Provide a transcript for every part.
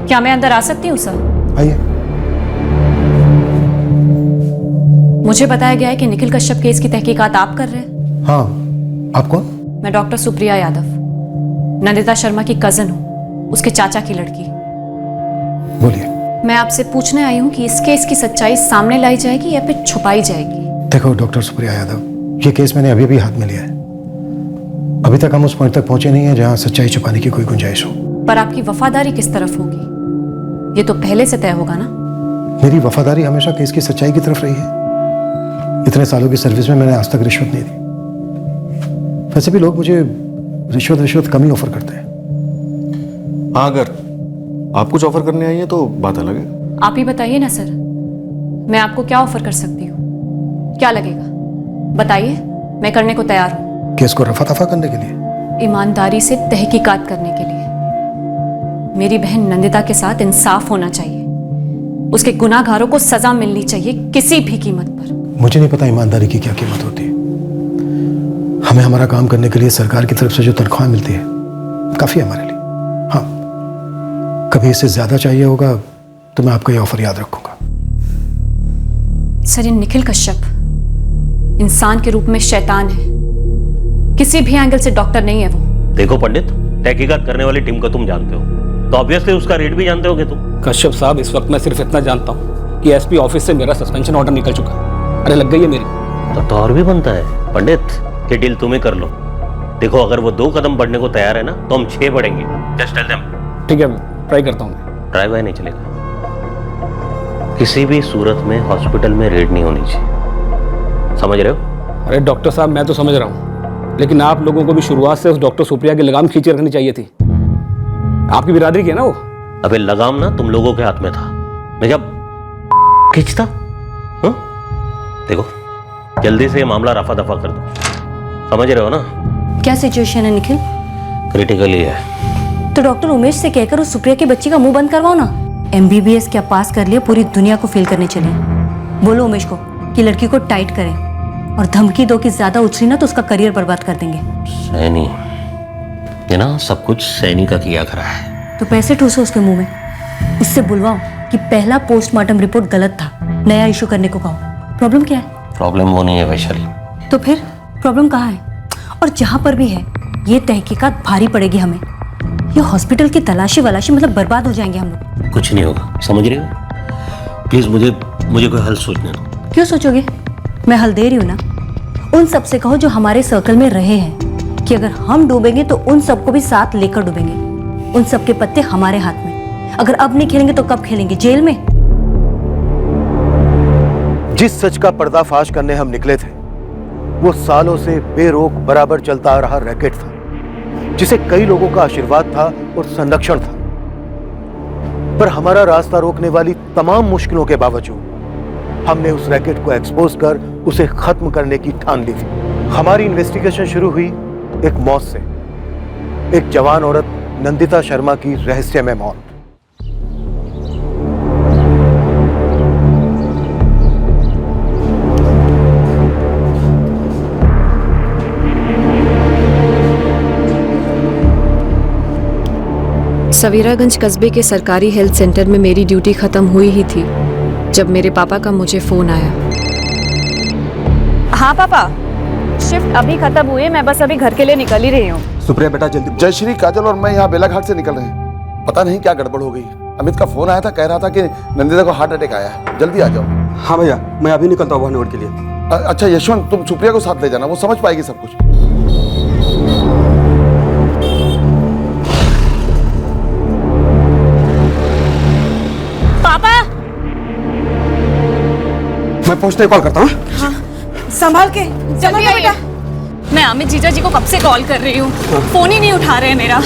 क्या मैं अंदर आ सकती हूँ सर? आइए। मुझे बताया गया है कि निखिल कश्यप केस की तहकीकात आप कर रहे हैं। हाँ, आप कौन? मैं डॉक्टर सुप्रिया यादव, नंदिता शर्मा की कजन हूँ, उसके चाचा की लड़की। बोलिए। मैं आपसे पूछने आई हूँ कि इस केस की सच्चाई सामने लाई जाएगी या फिर छुपाई जाएगी? देखो डॉक्टर सुप्रिया यादव, ये केस मैंने अभी भी हाथ में लिया है। अभी तक हम उस पॉइंट तक पहुंचे नहीं है जहां सच्चाई छुपाने की कोई गुंजाइश हो। पर आपकी वफादारी किस तरफ होगी, ये तो पहले से तय होगा ना? मेरी वफादारी हमेशा केस की सच्चाई की तरफ रही है। इतने सालों की सर्विस में मैंने आज तक रिश्वत नहीं दी। वैसे भी लोग मुझे रिश्वत कम ही ऑफर करते हैं। हाँ, अगर आप कुछ ऑफर करने आई हैं तो बात अलग है। आप ही बताइए ना सर, मैं आपको क्या ऑफर कर सकती हूँ? क्या लगेगा बताइए, मैं करने को तैयार हूँ। केस को रफा दफा करने के लिए? ईमानदारी से तहकीकात करने के लिए। मेरी बहन नंदिता के साथ इंसाफ होना चाहिए, उसके गुनाहगारों को सजा मिलनी चाहिए किसी भी कीमत पर। मुझे नहीं पता ईमानदारी की क्या कीमत होती है। हमें हमारा काम करने के लिए सरकार की तरफ से जो तनख्वाह मिलती है काफी है हमारे लिए। हाँ, कभी इससे ज्यादा चाहिए होगा तो मैं आपका ये ऑफर याद रखूंगा। सर, ये निखिल कश्यप इंसान के रूप में शैतान है, किसी भी एंगल से डॉक्टर नहीं है वो। देखो पंडित, तहकीकात करने वाली टीम को तुम जानते हो, तो ऑब्वियसली उसका रेट भी जानते होगे तुम। कश्यप साहब, इस वक्त मैं सिर्फ इतना जानता हूँ कि एसपी ऑफिस से मेरा सस्पेंशन ऑर्डर निकल चुका है। अरे लग गई है मेरी। तो और भी बनता है पंडित कि डील तुम्हें कर लो। देखो, अगर वो 2 कदम बढ़ने को तैयार है ना तो हम 6 बढ़ेंगे। Just tell them. ठीक है, ट्राई करता हूँ। ट्राई बाय नहीं चलेगा, किसी भी सूरत में हॉस्पिटल में रेड नहीं होनी चाहिए, समझ रहे हो? अरे डॉक्टर साहब, मैं तो समझ रहा हूँ, लेकिन आप लोगों को भी शुरुआत से उस डॉक्टर सुप्रिया की लगाम खींचे रखनी चाहिए थी। आपकी बिरादरी की है ना वो। अबे लगाम ना तुम लोगों के हाथ में था, मैं क्या खींचता? देखो, जल्दी से ये मामला रफा दफा कर दो, समझ रहे हो ना? क्या सिचुएशन है निखिल? क्रिटिकली है। तो डॉक्टर उमेश से कहकर उस सुप्रिया के बच्चे का मुंह बंद करवाओ ना। MBBS क्या पास कर लिया, पूरी दुनिया को फेल करने चले। बोलो उमेश को कि लड़की को टाइट करें, और धमकी दो कि ज्यादा उछली ना तो उसका करियर बर्बाद कर देंगे। सैनी, ये ना सब कुछ सैनी का किया करा है। तो पैसे ठूसो उसके मुंह में, उससे बुलवाओ कि पहला पोस्टमार्टम रिपोर्ट गलत था, नया इशू करने को कहो। प्रॉब्लम क्या है? प्रॉब्लम वो नहीं है वैशाली। तो फिर प्रॉब्लम कहाँ है? और जहां पर भी है, ये तहकीकात भारी पड़ेगी हमें। ये हॉस्पिटल की तलाशी वलाशी मतलब बर्बाद हो जाएंगे हम लोग। कुछ नहीं होगा, समझ रहे हो? प्लीज मुझे कोई हल सोचने दो। क्यों सोचोगे? मैं हल दे रही हूँ ना। उन सब से कहो जो हमारे सर्कल में रहे हैं कि अगर हम डूबेंगे तो उन सबको भी साथ लेकर डूबेंगे। उन सब के पत्ते हमारे हाथ में। अगर अब नहीं खेलेंगे तो कब खेलेंगे? जेल में। जिस सच का पर्दाफाश करने हम निकले थे वो सालों से बेरोक बराबर चलता आ रहा रैकेट था, जिसे कई लोगों का आशीर्वाद था और संरक्षण था। पर हमारा रास्ता रोकने वाली तमाम मुश्किलों के बावजूद हमने उस रैकेट को एक्सपोज कर उसे खत्म करने की ठान ली थी। हमारी इन्वेस्टिगेशन शुरू हुई एक मौत से, एक जवान औरत नंदिता शर्मा की रहस्यमय मौत। सवेरागंज कस्बे के सरकारी हेल्थ सेंटर में मेरी ड्यूटी खत्म हुई ही थी जब मेरे पापा का मुझे फोन आया। हाँ पापा, शिफ्ट अभी खत्म हुई है, मैं बस अभी घर के लिए निकल ही रही हूँ। सुप्रिया बेटा जल्दी। जयश्री, काजल और मैं यहाँ बेलाघाट से निकल रहे हैं। पता नहीं क्या गड़बड़ हो गई। अमित का फोन आया था, कह रहा था कि नंदिता को हार्ट अटैक आया है, जल्दी आ जाओ। हाँ भैया, मैं अभी निकलता हूँ वहाँ के लिए। अच्छा यशवंत, तुम सुप्रिया को साथ ले जाना, वो समझ पाएगी सब कुछ। मैं पहुंचते कॉल करता हूँ। हाँ, संभाल के चलो बेटा। मैं अमित जीजा जी को कब से कॉल कर रही हूँ, फोन ही नहीं उठा रहे हैं मेरा।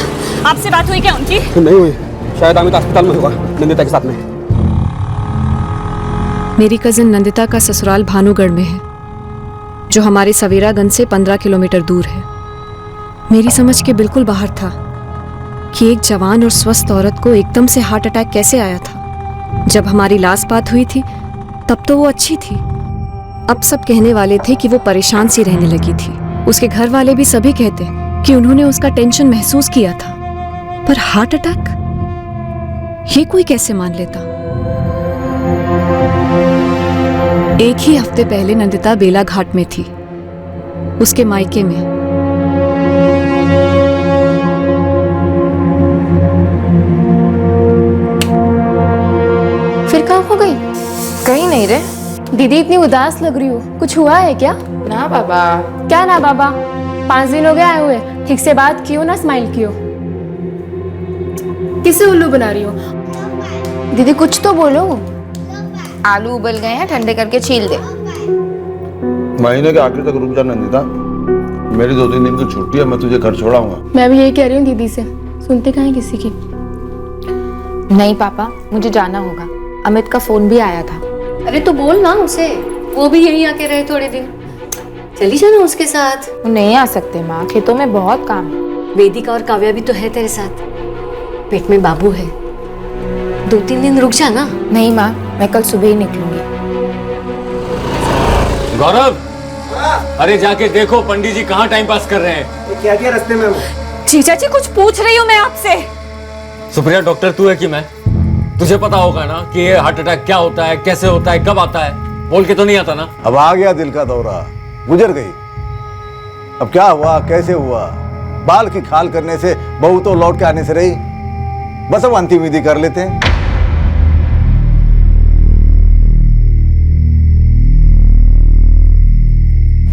आपसे बात हुई क्या उनकी? नहीं हुई, शायद अमित अस्पताल में होगा नंदिता के साथ में। मेरी कजिन नंदिता का ससुराल भानुगढ़ में है, जो हमारे सवेरागंज से 15 किलोमीटर दूर है। मेरी समझ के बिल्कुल बाहर था कि एक जवान और स्वस्थ औरत को एकदम से हार्ट अटैक कैसे आया था। जब हमारी लास्ट बात हुई थी तब तो वो अच्छी थी। अब सब कहने वाले थे कि वो परेशान सी रहने लगी थी। उसके घर वाले भी सभी कहते कि उन्होंने उसका टेंशन महसूस किया था। पर हार्ट अटैक, ये कोई कैसे मान लेता? एक ही हफ्ते पहले नंदिता बेला घाट में थी, उसके मायके में। फिर कहाँ हो गई? कहीं नहीं रे। दीदी इतनी उदास लग रही हो, कुछ हुआ है क्या? ना बाबा। क्या ना बाबा? 5 दिन हो गए आए हुए, ठीक से बात कियो ना, स्माइल कियो। किसे उल्लू बना रही हो? दीदी कुछ तो बोलो। आलू उबल गए हैं, ठंडे करके छील दे। महीने के आखिर तक रुक जा नंदिता, मेरी 2-3 दिन की छुट्टी है, मैं तुझे घर छोड़ाऊंगा। मैं भी यही कह रही हूँ दीदी से, सुनते कहाँ हैं किसी की। नहीं पापा, मुझे जाना होगा। अमित का फोन भी आया था। अरे तो बोल ना उसे, वो भी यहीं आके रहे थोड़े दिन, चली जाना उसके साथ। वो नहीं आ सकते माँ, खेतों में बहुत काम है। वेदिका और काव्या भी तो है तेरे साथ, पेट में बाबू है, 2-3 दिन रुक जा ना। नहीं माँ, मैं कल सुबह ही निकलूंगी। गौरव, अरे जाके देखो पंडित जी कहाँ टाइम पास कर रहे हैं। क्या किया रास्ते में? जीजा जी कुछ पूछ रही हूँ मैं आपसे। सुप्रिया, डॉक्टर तू है कि मैं? तुझे पता होगा ना कि ये हार्ट अटैक क्या होता है, कैसे होता है, कब आता है? बोल के तो नहीं आता ना? अब आ गया दिल का दौरा, गुजर गई। अब क्या हुआ, कैसे हुआ? बाल की खाल करने से बहू तो लौट के आने से रही। बस अब अंतिम विधि कर लेते हैं।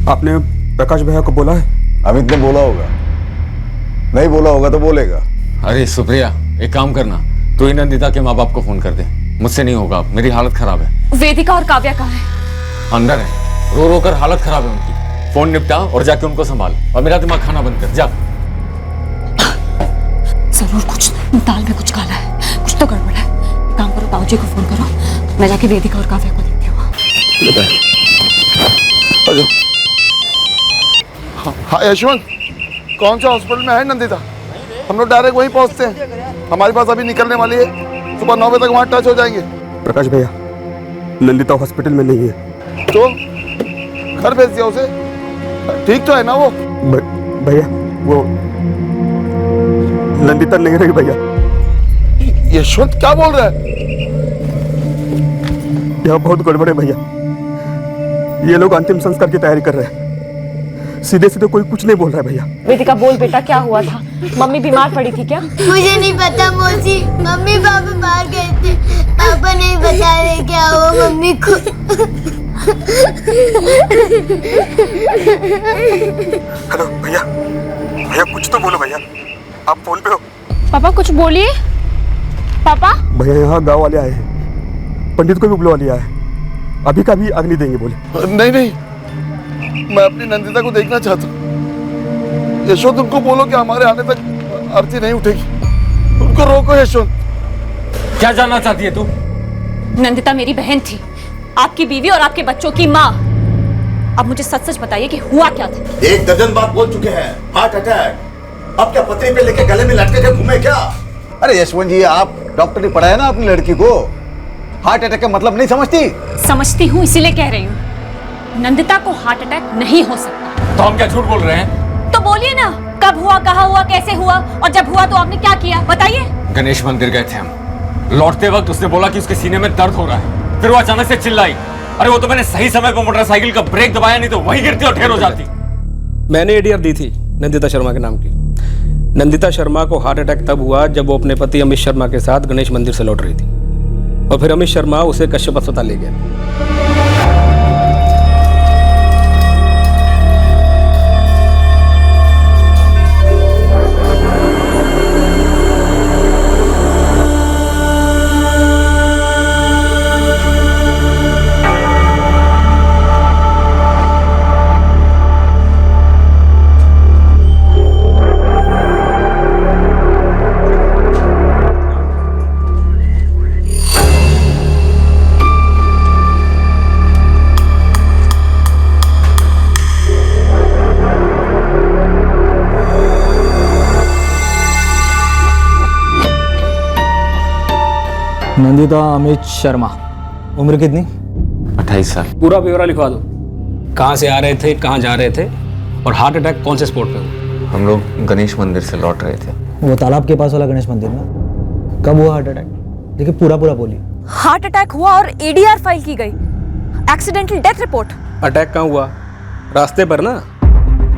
आपने प्रकाश भैया को बोला है? अमित ने बोला होगा, नहीं बोला होगा तो बोलेगा। अरे सुप्रिया, एक काम करना, तू ही नंदिता के माँ बाप को फोन कर दे। मुझसे नहीं होगा, मेरी हालत खराब है। वेदिका और काव्या कहाँ है? अंदर है, रो रो कर हालत खराब है उनकी। फोन निपटा और जाके उनको संभाल, और मेरा दिमाग खाना बंद कर। जा। जरूर कुछ दाल में कुछ काला है, कुछ तो गड़बड़ है। काम करो, ताऊजी को फोन करो, मैं जाके वेदिका और काव्या को देखती हूँ। हाँ यशवंत, कौन सा हॉस्पिटल में है नंदिता? हम लोग डायरेक्ट वहीं पहुंचते हैं, हमारे पास अभी निकलने वाली है, सुबह 9 बजे तक वहाँ टच हो जाएंगे। प्रकाश भैया, ललिता हॉस्पिटल में नहीं है। तो घर भेज दिया उसे, ठीक तो है ना वो? भैया वो ललिता नहीं रही भैया। यशवंत क्या बोल रहा है? यहाँ बहुत गड़बड़ है भैया, ये लोग अंतिम संस्कार की तैयारी कर रहे हैं। सीधे सीधे कोई कुछ नहीं बोल रहा है भैया। वेदिका बोल बेटा, क्या हुआ था? मम्मी बीमार पड़ी थी क्या? मुझे नहीं पता मौसी, मम्मी पापा बाहर गए थे, पापा नहीं बता रहे क्या हुआ मम्मी को। हेलो भैया, भैया कुछ तो बोलो भैया, आप फोन पे हो? पापा कुछ बोलिए। पापा भैया यहाँ गांव वाले आए हैं, पंडित को भी बुलवा लिया है, अभी का भी अग्नि देंगे बोले। नहीं नहीं, मैं अपनी नंदिता को देखना चाहता हूँ। यशवंत, उनको बोलो कि हमारे आने तक आरती नहीं उठेगी, उनको रोको। यशवंत, क्या जानना चाहती है तू? नंदिता मेरी बहन थी, आपकी बीवी और आपके बच्चों की माँ। अब मुझे सच सच बताइए कि हुआ क्या था? 1 दर्जन बात बोल चुके हैं, हार्ट अटैक। अब क्या पतरी पे लेके गले में लटके के घूमे क्या? अरे यशवंत जी, आप डॉक्टर ने पढ़ाया ना अपनी लड़की को, हार्ट अटैक का मतलब नहीं समझती? समझती हूँ, इसीलिए कह रही हूँ, नंदिता को हार्ट अटैक नहीं हो सकता। तो हम क्या झूठ बोल रहे हैं? तो बोलिए ना, कब हुआ, कहाँ हुआ, कैसे हुआ, और जब हुआ तो आपने क्या किया, बताइए। गणेश मंदिर गए थे हम, लौटते वक्त उसने बोला कि उसके सीने में दर्द हो रहा है, फिर वो अचानक से चिल्लाई। अरे वो तो मैंने सही समय पर मोटरसाइकिल का ब्रेक दबाया, नहीं तो वहीं गिरती और ढेर हो जाती। मैंने एडीआर दी थी नंदिता शर्मा के नाम की। नंदिता शर्मा को हार्ट अटैक तब हुआ जब वो अपने पति अमित शर्मा के साथ गणेश मंदिर से लौट रही थी, और फिर अमित शर्मा उसे कश्यप अस्पताल ले गया। नंदिता अमित शर्मा, उम्र कितनी? 28 साल। पूरा ब्यौरा लिखवा दो, कहाँ से आ रहे थे, कहाँ जा रहे थे, और हार्ट अटैक कौन से स्पॉट पे हुआ? हम लोग गणेश मंदिर से लौट रहे थे। वो तालाब के पास वाला गणेश मंदिर में? कब हुआ हार्ट अटैक? देखिए पूरा पूरा बोलिए। हार्ट अटैक हुआ और एडीआर फाइल की गई, एक्सीडेंटल डेथ रिपोर्ट। अटैक कहाँ हुआ? रास्ते पर ना,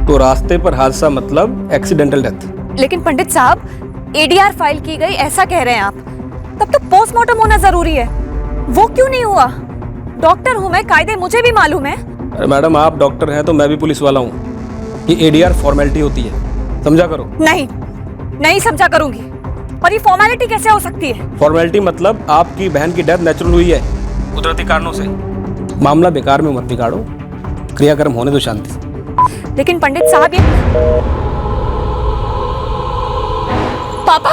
तो रास्ते पर हादसा मतलब एक्सीडेंटल डेथ। लेकिन पंडित साहब एडीआर फाइल की गई ऐसा कह रहे हैं आप, तब तो पोस्टमार्टम होना जरूरी है, वो क्यों नहीं हुआ? डॉक्टर हूं मैं, कायदे मुझे भी मालूम है। अरे मैडम आप डॉक्टर हैं तो मैं भी पुलिस वाला हूँ। ये एडीआर फॉर्मेलिटी होती है, समझा करो। नहीं समझा करूंगी। और ये फॉर्मेलिटी कैसे हो सकती है? फॉर्मेलिटी मतलब आपकी बहन की डेथ नेचुरल हुई है, कुदरती कारणों से। मामला बेकार में मत बिगाड़ो, क्रियाक्रम होने दो शांति से। लेकिन पंडित साहब ये पापा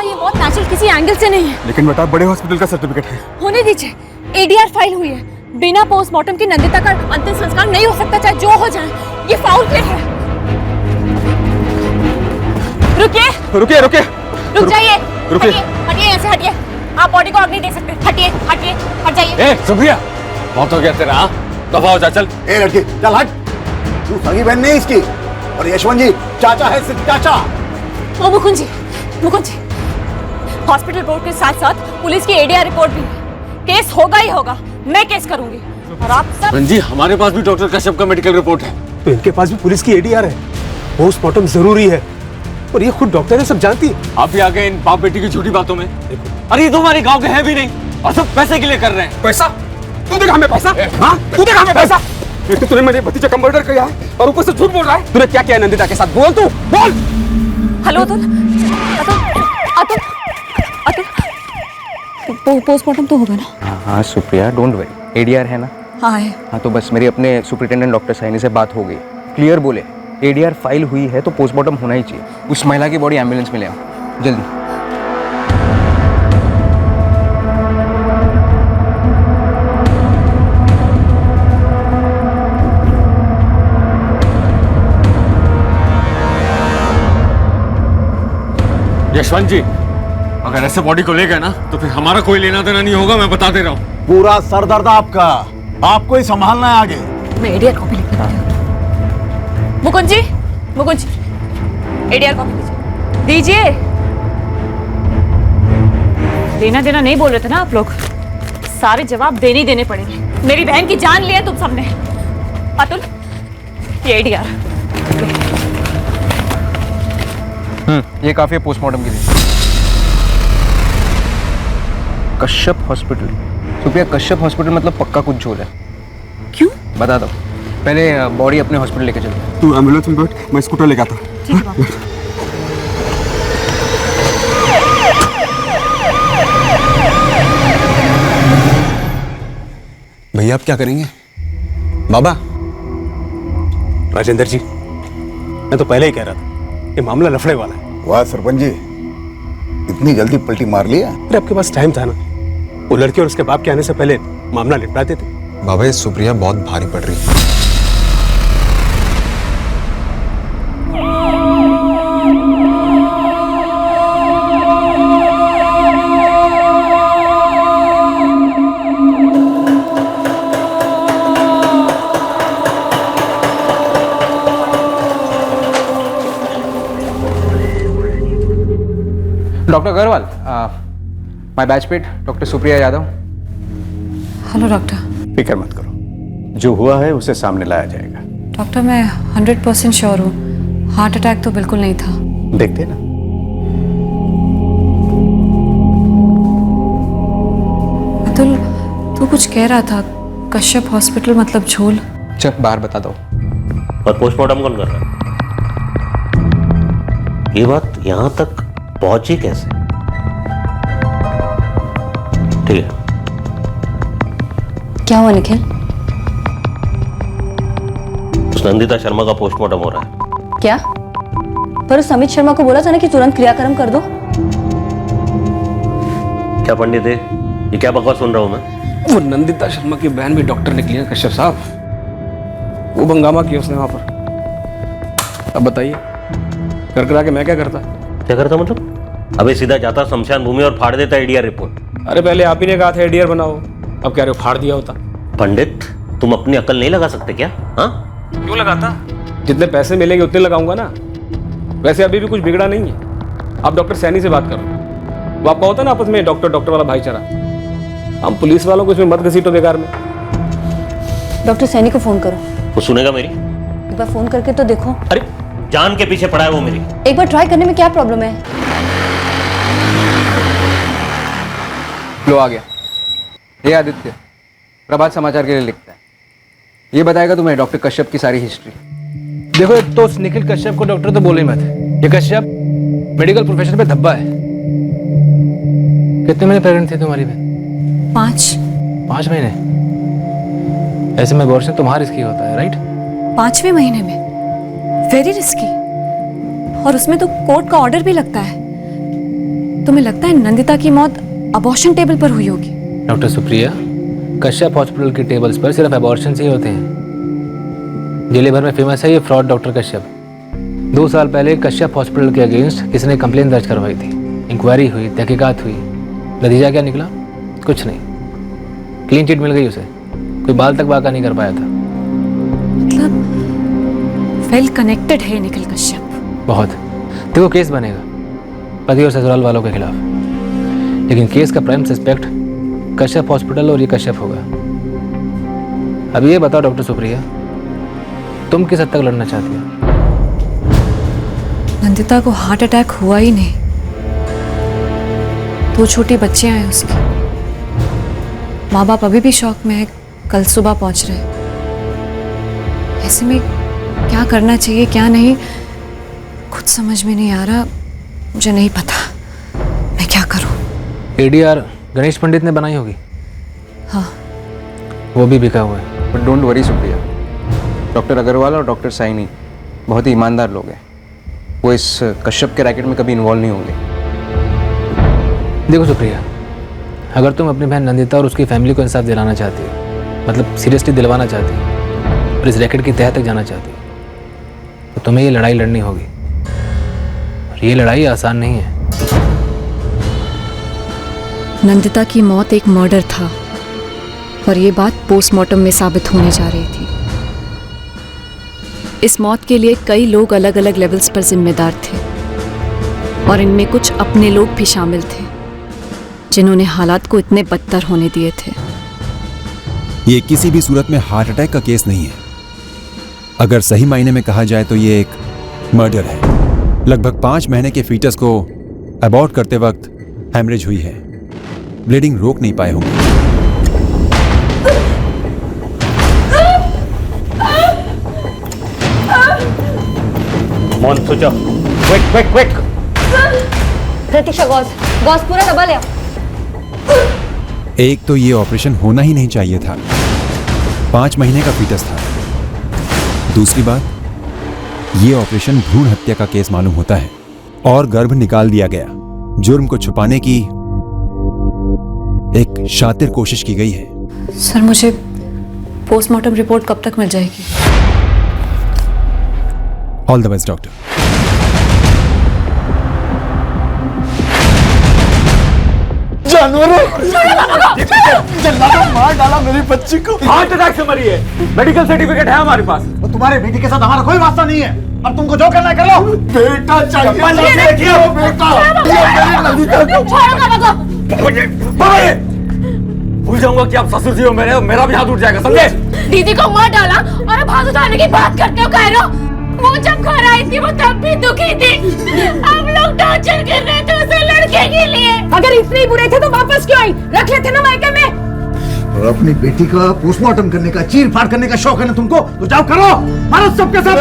ये मौत नेचुरल किसी एंगल से नहीं है। लेकिन बेटा बड़े हॉस्पिटल का सर्टिफिकेट है। होने दीजिए, एडीआर फाइल हुई है, बिना पोस्टमार्टम की नंदिता का अंतिम संस्कार नहीं हो सकता, चाहे जो हो जाए। ये फाउल प्ले है। रुकिए रुक जाइए, हटिए यहाँ से, हटिए। आप बॉडी को अग्नि दे सकते हैं, हटिए हट जाइए। सुप्रिया बहुत हो गया तेरा, दफा हो जा चल। लड़की चल हट, तू सगी बहन नहीं इसकी, और यशवंत जी चाचा है, सिर्फ चाचा। ओ मुकुंद जी हॉस्पिटल रिपोर्ट के साथ साथ पुलिस की एडीआर रिपोर्ट भी है। केस होगा ही होगा, मैं केस करूंगी। और आप सब जी, हमारे पास भी डॉक्टर कश्यप का मेडिकल रिपोर्ट है। तो इनके पास भी पुलिस की एडीआर है, पोस्टमार्टम जरूरी है, और ये खुद डॉक्टर है, सब जानती है। आप भी आ गए इन बाप बेटी की झूठी बातों में। अरे ये तो हमारे गांव के हैं भी नहीं, और सब पैसे के लिए कर रहे हैं। पैसा? तू देखा हमें पैसा? हाँ तू देखा हमें पैसा? एक तो तूने मेरे भतीजे का मर्डर किया है और ऊपर से झूठ बोल रहा है। तूने क्या किया नंदिता के साथ? बोल तू बोल। हेलो अतुल पोस्टमार्टम तो होगा ना? हाँ सुप्रिया डोंट वरी, एडीआर है ना? हाँ है। हाँ तो बस मेरी अपने सुपरिटेंडेंट डॉक्टर साइनी से बात हो गई, क्लियर बोले एडीआर फाइल हुई है तो पोस्टमार्टम होना ही चाहिए। उस महिला की बॉडी एम्बुलेंस में ले आओ जल्दी। यशवंत जी, अगर ऐसे बॉडी को ले गए ना तो फिर हमारा कोई लेना देना नहीं होगा, मैं बता दे रहा हूँ। पूरा सरदर्द आपका, आपको ही संभालना है आगे। मैं एडीआर कॉपी लिख देती हूँ। मुकुंद जी एडीआर कॉपी दीजिए। लेना देना नहीं बोल रहे थे ना आप लोग, सारे जवाब देने ही देने पड़ेंगे। मेरी बहन की जान ली है तुम सबने। अतुल ये एडीआर ये काफी है पोस्टमार्टम के लिए। कश्यप हॉस्पिटल? सुप्रिया कश्यप हॉस्पिटल मतलब पक्का कुछ झोल है। क्यों? बता दो, पहले बॉडी अपने हॉस्पिटल लेके चलो। तू एम्बुलेंस में बैठ, मैं स्कूटर लेके आता हूँ। ठीक है भैया आप क्या करेंगे? बाबा राजेंद्र जी, मैं तो पहले ही कह रहा था ये मामला लफड़े वाला है। वाह सरपंच जी, इतनी जल्दी पलटी मार लिया। अरे आपके पास टाइम था ना, वो लड़की और उसके बाप के आने से पहले मामला निपटा देते। बाबा ये सुप्रिया बहुत भारी पड़ रही है। Doctor Agarwal, my batchmate doctor Supriya Yadav. Hello doctor. फिक्र मत करो, जो हुआ है उसे सामने लाया जाएगा। डॉक्टर मैं 100% श्योर हूँ, हार्ट अटैक तो बिल्कुल नहीं था। देखते ना। अतुल तू कुछ कह रहा था, कश्यप हॉस्पिटल मतलब झोल। चल बाहर बता दो। और पोस्टमार्टम कौन कर रहा है? ये बात यहां तक पहुंची कैसे? ठीक है। क्या हुआ निखिल? उस नंदिता शर्मा का पोस्टमार्टम हो रहा है। क्या? पर उस अमित शर्मा को बोला था ना कि तुरंत क्रियाक्रम कर दो। क्या पंडित है, ये क्या बकवास सुन रहा हूं मैं? वो नंदिता शर्मा की बहन भी डॉक्टर निकली है कश्यप साहब, वो हंगामा किया उसने वहां पर। अब बताइए कर करा के मैं क्या करता? क्या करता मतलब? अबे सीधा जाता शमशान भूमि और फाड़ देता एडीआर रिपोर्ट। अरे पहले आप ही ने कहा था एडीआर बनाओ, अब कह रहे हो फाड़ दिया होता। पंडित तुम अपनी अकल नहीं लगा सकते क्या? हाँ क्यों लगाता? जितने पैसे मिलेंगे उतने लगाऊंगा ना। वैसे अभी भी कुछ बिगड़ा नहीं है। आप डॉक्टर सैनी से बात करो, वो आपका होता है ना आपस में डॉक्टर डॉक्टर वाला भाईचारा, हम पुलिस वालों को इसमें मत घसीटो बेकार में। डॉक्टर सैनी को फोन करो। वो सुनेगा मेरी? एक बार फोन करके तो देखो। अरे जान के पीछे पड़ा है वो मेरी। एक बार ट्राई करने में क्या प्रॉब्लम है? लो आ गया। ये आदित्य प्रभात समाचार के लिए लिखता है। ये बताएगा तुम्हें डॉक्टर कश्यप की सारी हिस्ट्री। देखो एक तो निखिल कश्यप को डॉक्टर तो बोले ही मत। ये कश्यप मेडिकल प्रोफेशन पे धब्बा है। कितने महीने प्रेग्नेंट थी तुम्हारी बहन? 5 महीने। ऐसे में अबॉर्शन तुम्हारा रिस्की होता है, राइट? 5वें महीने में वेरी रिस्की, और उसमें तो कोर्ट का ऑर्डर भी लगता है। तुम्हें लगता है नंदिता की मौत अबॉर्शन टेबल पर हुई होगी? डॉक्टर सुप्रिया, कश्यप हॉस्पिटल की टेबल्स पर सिर्फ अबॉर्शन ही होते हैं। जिले भर में फेमस है ये फ्रॉड डॉक्टर कश्यप। 2 साल पहले कश्यप हॉस्पिटल के अगेंस्ट किसी ने कंप्लेन दर्ज करवाई थी। इंक्वायरी हुई, तहकीकात हुई, नतीजा क्या निकला? कुछ नहीं। क्लीन चिट मिल गई उसे, कोई बाल तक बाका नहीं कर पाया था। मतलब वेल कनेक्टेड है निखिल कश्यप। बहुत। देखो केस बनेगा पति और ससुराल वालों के खिलाफ, लेकिन केस का प्राइम सस्पेक्ट कश्यप हॉस्पिटल और ये कश्यप होगा। अब ये बताओ डॉक्टर सुप्रिया, तुम किस हद तक लड़ना चाहती हो? नंदिता को हार्ट अटैक हुआ ही नहीं, 2 छोटी बच्चियां हैं उसकी। माँ बाप अभी भी शौक में है, कल सुबह पहुंच रहे। ऐसे में क्या करना चाहिए क्या नहीं कुछ समझ में नहीं आ रहा। मुझे नहीं पता मैं क्या करूं। एडीआर गणेश पंडित ने बनाई होगी। हाँ, वो भी बिका हुआ है। But don't worry Supriya, doctor Agarwal और डॉक्टर साइनी बहुत ही ईमानदार लोग हैं। वो इस कश्यप के रैकेट में कभी इन्वॉल्व नहीं होंगे। देखो सुप्रिया, अगर तुम अपनी बहन नंदिता और उसकी फैमिली को इंसाफ दिलाना चाहती हो, मतलब सीरियसली दिलवाना चाहती हो और इस रैकेट की तह तक जाना चाहती हो, तो तुम्हें ये लड़ाई लड़नी होगी। और ये लड़ाई आसान नहीं है। नंदिता की मौत एक मर्डर था और ये बात पोस्टमार्टम में साबित होने जा रही थी। इस मौत के लिए कई लोग अलग अलग लेवल्स पर जिम्मेदार थे और इनमें कुछ अपने लोग भी शामिल थे जिन्होंने हालात को इतने बदतर होने दिए थे। ये किसी भी सूरत में हार्ट अटैक का केस नहीं है। अगर सही मायने में कहा जाए तो ये एक मर्डर है। लगभग 5 महीने के फीटस को अबॉर्ट करते वक्त हेमरेज हुई है। ब्लीडिंग रोक नहीं पाए होंगे। मॉन स्विच ऑफ। क्विक। प्रतीक्षा गॉस पूरा दबा लिया। एक तो ये ऑपरेशन होना ही नहीं चाहिए था, 5 महीने का फीटस था। दूसरी बात, ये ऑपरेशन भ्रूण हत्या का केस मालूम होता है और गर्भ निकाल दिया गया। जुर्म को छुपाने की एक शातिर कोशिश की गई है। सर, मुझे पोस्टमार्टम रिपोर्ट कब तक मिल जाएगी? All the best doctor. जानवरों मार डाला मेरी बच्ची को। हार्ट अटैक से मरी है, मेडिकल सर्टिफिकेट है हमारे पास। तो तुम्हारे बेटी के साथ हमारा कोई वास्ता नहीं है। अब तुमको जो करना है कर लो। बेटा चाहिए भूल जाऊंगा कि आप ससुर जी हो मेरे, मेरा भी हाथ उठ जाएगा, समझे? दीदी को मार डाला और अब हाथ उठाने की बात करते हो कह रहे हो? वो जब घर आई थी वो तब भी दुखी थी। अब लोग टॉर्चर कर रहे थे उसे लड़के के लिए। अगर इतने ही बुरे थे तो वापस क्यों आई? रख लेते ना मायके में। और अपनी बेटी का पोस्टमार्टम करने का, चीर फाड़ करने का शौक है ना तुमको, तो जाओ करो, मारो सबके साथ।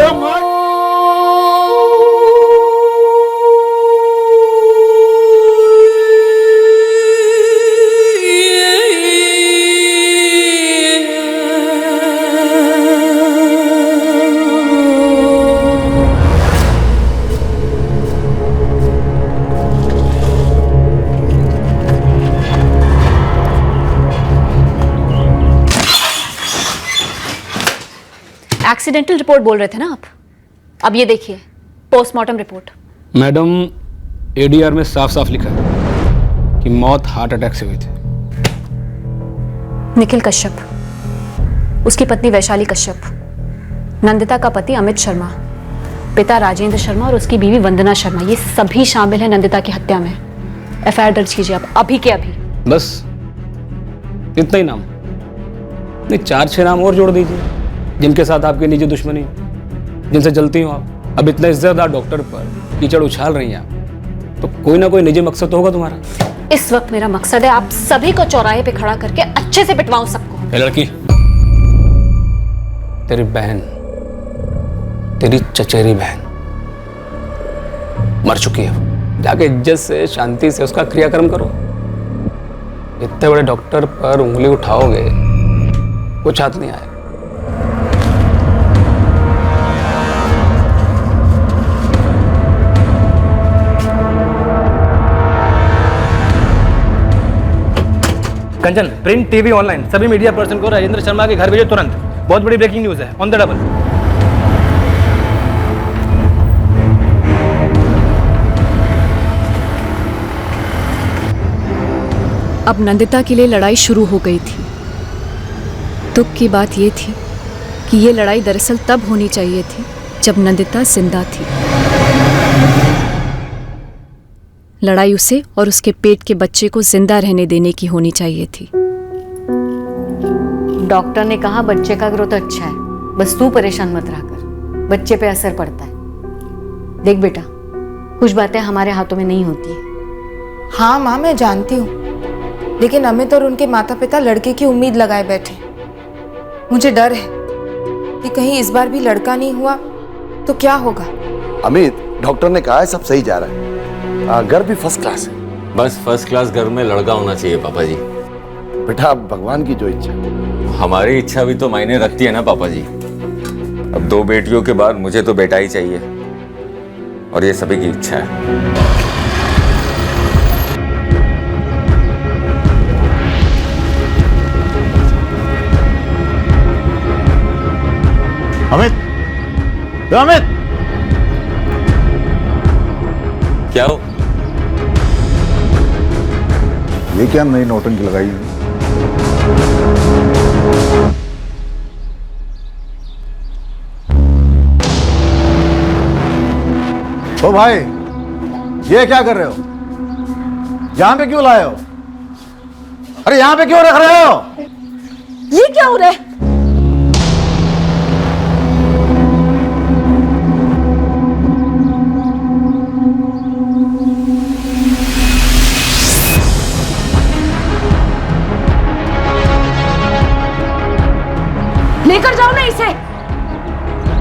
एक्सीडेंटल रिपोर्ट बोल रहे थे ना आप? अब ये देखिए पोस्टमार्टम रिपोर्ट। मैडम, एडीआर में साफ साफ लिखा है कि मौत हार्ट अटैक से हुई थी। निखिल कश्यप, उसकी पत्नी वैशाली कश्यप, नंदिता का पति अमित शर्मा, पिता राजेंद्र शर्मा और उसकी बीवी वंदना शर्मा, ये सभी शामिल हैं नंदिता की हत्या में। एफआईआर दर्ज कीजिए आप अभी के अभी। बस इतना ही नाम? नहीं, 4-6 नाम और जोड़ दीजिए जिनके साथ आपकी निजी दुश्मनी, जिनसे जलती हो आप। अब इतना इज्जतदार डॉक्टर पर कीचड़ उछाल रही हैं आप, तो कोई ना कोई निजी मकसद तो होगा तुम्हारा। इस वक्त मेरा मकसद है आप सभी को चौराहे पे खड़ा करके अच्छे से पिटवाऊं सबको। ए लड़की, तेरी बहन, तेरी चचेरी बहन मर चुकी है। जाके इज्जत से, शांति से उसका क्रियाक्रम करो। इतने बड़े डॉक्टर पर उंगली उठाओगे, कुछ हाथ नहीं आएगा। कंचन, प्रिंट, टीवी, ऑनलाइन सभी मीडिया पर्सन को राजेंद्र शर्मा के घर भेजो तुरंत। बहुत बड़ी ब्रेकिंग न्यूज है, ऑन द डबल। अब नंदिता के लिए लड़ाई शुरू हो गई थी। दुख की बात यह थी कि ये लड़ाई दरअसल तब होनी चाहिए थी जब नंदिता जिंदा थी। लड़ाई उसे और उसके पेट के बच्चे को जिंदा रहने देने की होनी चाहिए थी। डॉक्टर ने कहा बच्चे का ग्रोथ अच्छा है, बस तू परेशान मत रहा कर, बच्चे पे असर पड़ता है। देख बेटा, कुछ बातें हमारे हाथों में नहीं होती है। हाँ माँ, मैं जानती हूँ, लेकिन अमित और उनके माता पिता लड़के की उम्मीद लगाए बैठे। मुझे डर है कि कहीं इस बार भी लड़का नहीं हुआ तो क्या होगा। अमित, डॉक्टर ने कहा है सब सही जा रहा है, घर भी फर्स्ट क्लास है। बस फर्स्ट क्लास घर में लड़का होना चाहिए पापा जी। बेटा, भगवान की जो इच्छा। हमारी इच्छा भी तो मायने रखती है ना पापा जी। अब 2 बेटियों के बाद मुझे तो बेटा ही चाहिए, और ये सभी की इच्छा है। अमित, अमित, क्या हो? ये क्या नई नौटंकी लगाई है? ओ भाई, ये क्या कर रहे हो? यहां पे क्यों लाए हो? अरे यहां पे क्यों रख रहे हो? ये क्या हो रहा है? लेकर जाओ ना इसे।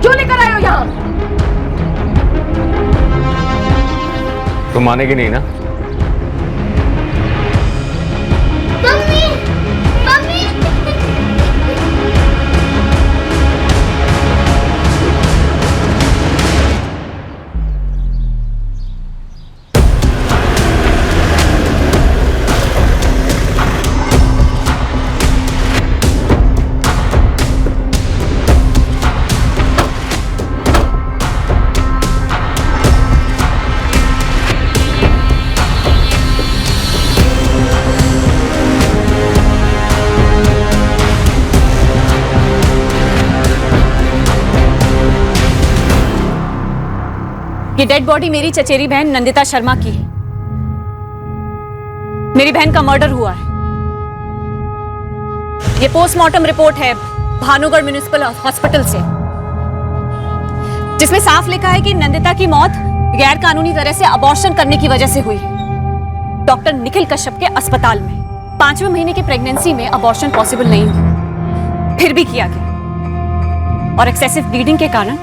क्यों लेकर आए हो यहाँ? तुम मानेगी नहीं ना? Mummy, mummy. ये डेड बॉडी मेरी चचेरी बहन नंदिता शर्मा की है। मेरी बहन का मर्डर हुआ है। ये पोस्टमार्टम रिपोर्ट है भानुगढ़ म्युनिसिपल हॉस्पिटल से, जिसमें साफ लिखा है कि नंदिता की मौत गैर कानूनी तरह से अबॉर्शन करने की वजह से हुई है। डॉक्टर निखिल कश्यप के अस्पताल में 5वें महीने की प्रेगनेंसी में अबॉर्शन पॉसिबल नहीं हुआ, फिर भी किया गया, और एक्सेसिव ब्लीडिंग के कारण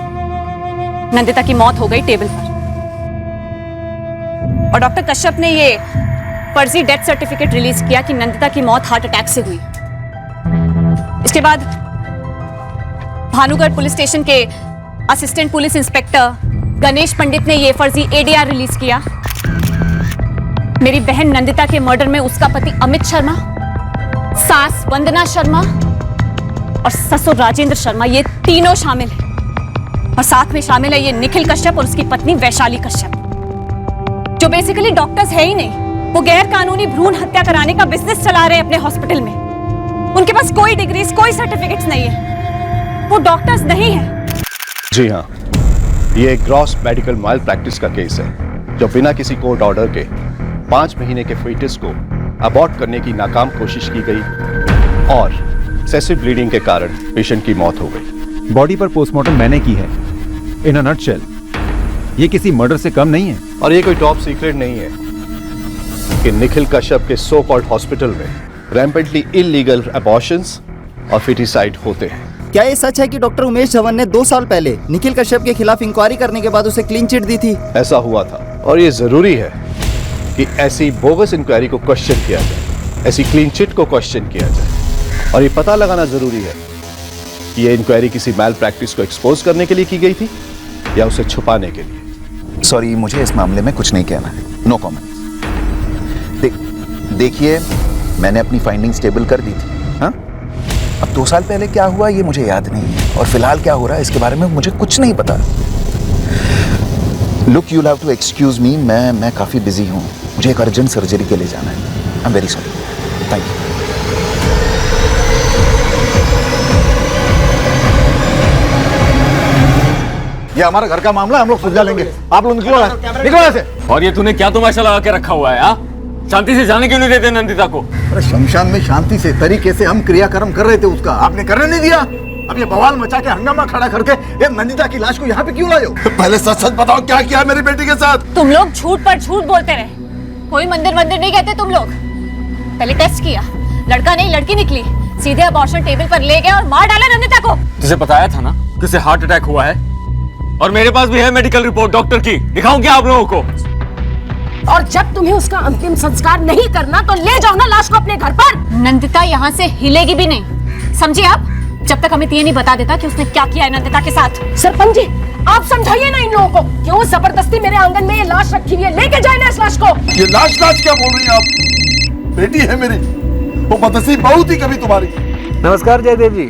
नंदिता की मौत हो गई टेबल पर। और डॉक्टर कश्यप ने ये फर्जी डेथ सर्टिफिकेट रिलीज किया कि नंदिता की मौत हार्ट अटैक से हुई। इसके बाद भानुगढ़ पुलिस स्टेशन के असिस्टेंट पुलिस इंस्पेक्टर गणेश पंडित ने ये फर्जी एडीआर रिलीज किया। मेरी बहन नंदिता के मर्डर में उसका पति अमित शर्मा, सास वंदना शर्मा और ससुर राजेंद्र शर्मा, ये तीनों शामिल हैं। और साथ में शामिल है ये निखिल कश्यप और उसकी पत्नी वैशाली कश्यप, जो बेसिकली डॉक्टर्स है ही नहीं। वो गैर कानूनी भ्रूण हत्या कराने का बिजनेस चला रहे हैं अपने हॉस्पिटल में। उनके पास कोई डिग्रीज, कोई सर्टिफिकेट्स नहीं है, वो डॉक्टर्स नहीं है। जी हाँ, ये ग्रॉस मेडिकल माल प्रैक्टिस का केस है, जो बिना किसी कोर्ट ऑर्डर के 5 महीने के fetus को अबॉर्ट करने की नाकाम कोशिश की गई और एक्सेसिव ब्लीडिंग के कारण पेशेंट की मौत हो गई। बॉडी पर पोस्टमार्टम मैंने की है। इन अ नटशेल ये किसी मर्डर से कम नहीं है। और ये कोई टॉप सीक्रेट नहीं है कि निखिल कश्यप के सो कॉल्ड हॉस्पिटल में रैम्पेंटली इलीगल अबॉर्शंस और फिटिसाइड होते हैं। क्या ये सच है कि डॉक्टर उमेश धवन ने 2 साल पहले निखिल कश्यप के खिलाफ इंक्वायरी करने के बाद उसे क्लीन चिट दी थी? ऐसा हुआ था और ये जरूरी है कि ऐसी बोगस इंक्वायरी को क्वेश्चन किया जाए, ऐसी क्लीन चिट को क्वेश्चन किया जाए और ये पता लगाना जरूरी है कि ये इंक्वायरी किसी मैल प्रैक्टिस को एक्सपोज करने के लिए की गई थी या उसे छुपाने के लिए। सॉरी, मुझे इस मामले में कुछ नहीं कहना है। No comment. देखिए, मैंने अपनी फाइंडिंग्स टेबल कर दी थी। हाँ, अब 2 साल पहले क्या हुआ ये मुझे याद नहीं है और फिलहाल क्या हो रहा है इसके बारे में मुझे कुछ नहीं पता। Look, you have to excuse me, मैं काफी बिजी हूँ, मुझे एक अर्जेंट सर्जरी के लिए जाना है। I am very sorry. Thank you. ये हमारा घर का मामला, हम लोग सुलझा लेंगे। आप लोग निकलो यहाँ से। और ये तूने क्या तमाशा लगा के रखा हुआ है? हाँ, शांति से जाने क्यों नहीं देते नंदिता को? अरे शमशान में शांति से तरीके से हम क्रियाक्रम कर रहे थे, उसका आपने करने नहीं दिया। अब ये बवाल मचा के हंगामा खड़ा करके ये नंदिता की लाश को यहाँ पे क्यों लाए हो? पहले सच सच बताओ क्या किया मेरी बेटी के साथ? तुम लोग झूठ पर झूठ बोलते रहे। कोई मंदिर नहीं कहते तुम लोग। पहले टेस्ट किया, लड़का नहीं लड़की निकली, सीधे अबॉर्शन टेबल पर ले गए और मार डाला नंदिता को। तुझे बताया था ना कि उसे हार्ट अटैक हुआ है और मेरे पास भी है मेडिकल रिपोर्ट डॉक्टर की। दिखाऊं क्या आप लोगों को? और जब तुम्हें उसका अंतिम संस्कार नहीं करना तो ले जाओ ना लाश को अपने घर पर। नंदिता यहाँ से हिलेगी भी नहीं, समझे आप? जब तक हमें ये नहीं बता देता कि उसने क्या किया है नंदिता के साथ। सरपंच जी, आप समझाइए ना इन लोगों को, क्यों जबरदस्ती मेरे आंगन में ये लाश रखी हुई है? लेके जाए ना इस लाश को। ये लाश क्या बोल रही है आप? बेटी है मेरी, वो बदनसीब बहू थी कभी तुम्हारी। नमस्कार जयदेव जी।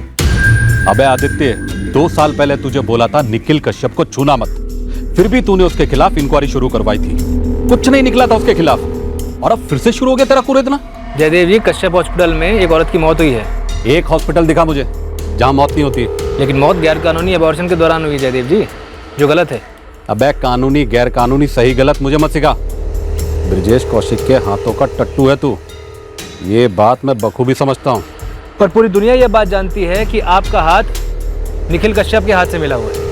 अबे आदित्य, 2 साल पहले तुझे बोला था निखिल कश्यप को छूना मत, फिर भी तूने उसके खिलाफ इंक्वायरी शुरू करवाई थी। कुछ नहीं निकला था उसके खिलाफ और अब फिर से शुरू हो गया तेरा कुरेदना। जयदेव जी, कश्यप हॉस्पिटल में एक औरत की मौत हुई है। एक हॉस्पिटल दिखा मुझे जहां मौत नहीं होती। लेकिन मौत गैर कानूनी अबॉर्शन के दौरान हुई जयदेव जी, जो गलत है। अबे कानूनी गैर कानूनी सही गलत मुझे मत सिखा। ब्रजेश कौशिक के हाथों का टट्टू है तू, ये बात मैं बखूबी समझता हूँ। पर पूरी दुनिया यह बात जानती है कि आपका हाथ निखिल कश्यप के हाथ से मिला हुआ है।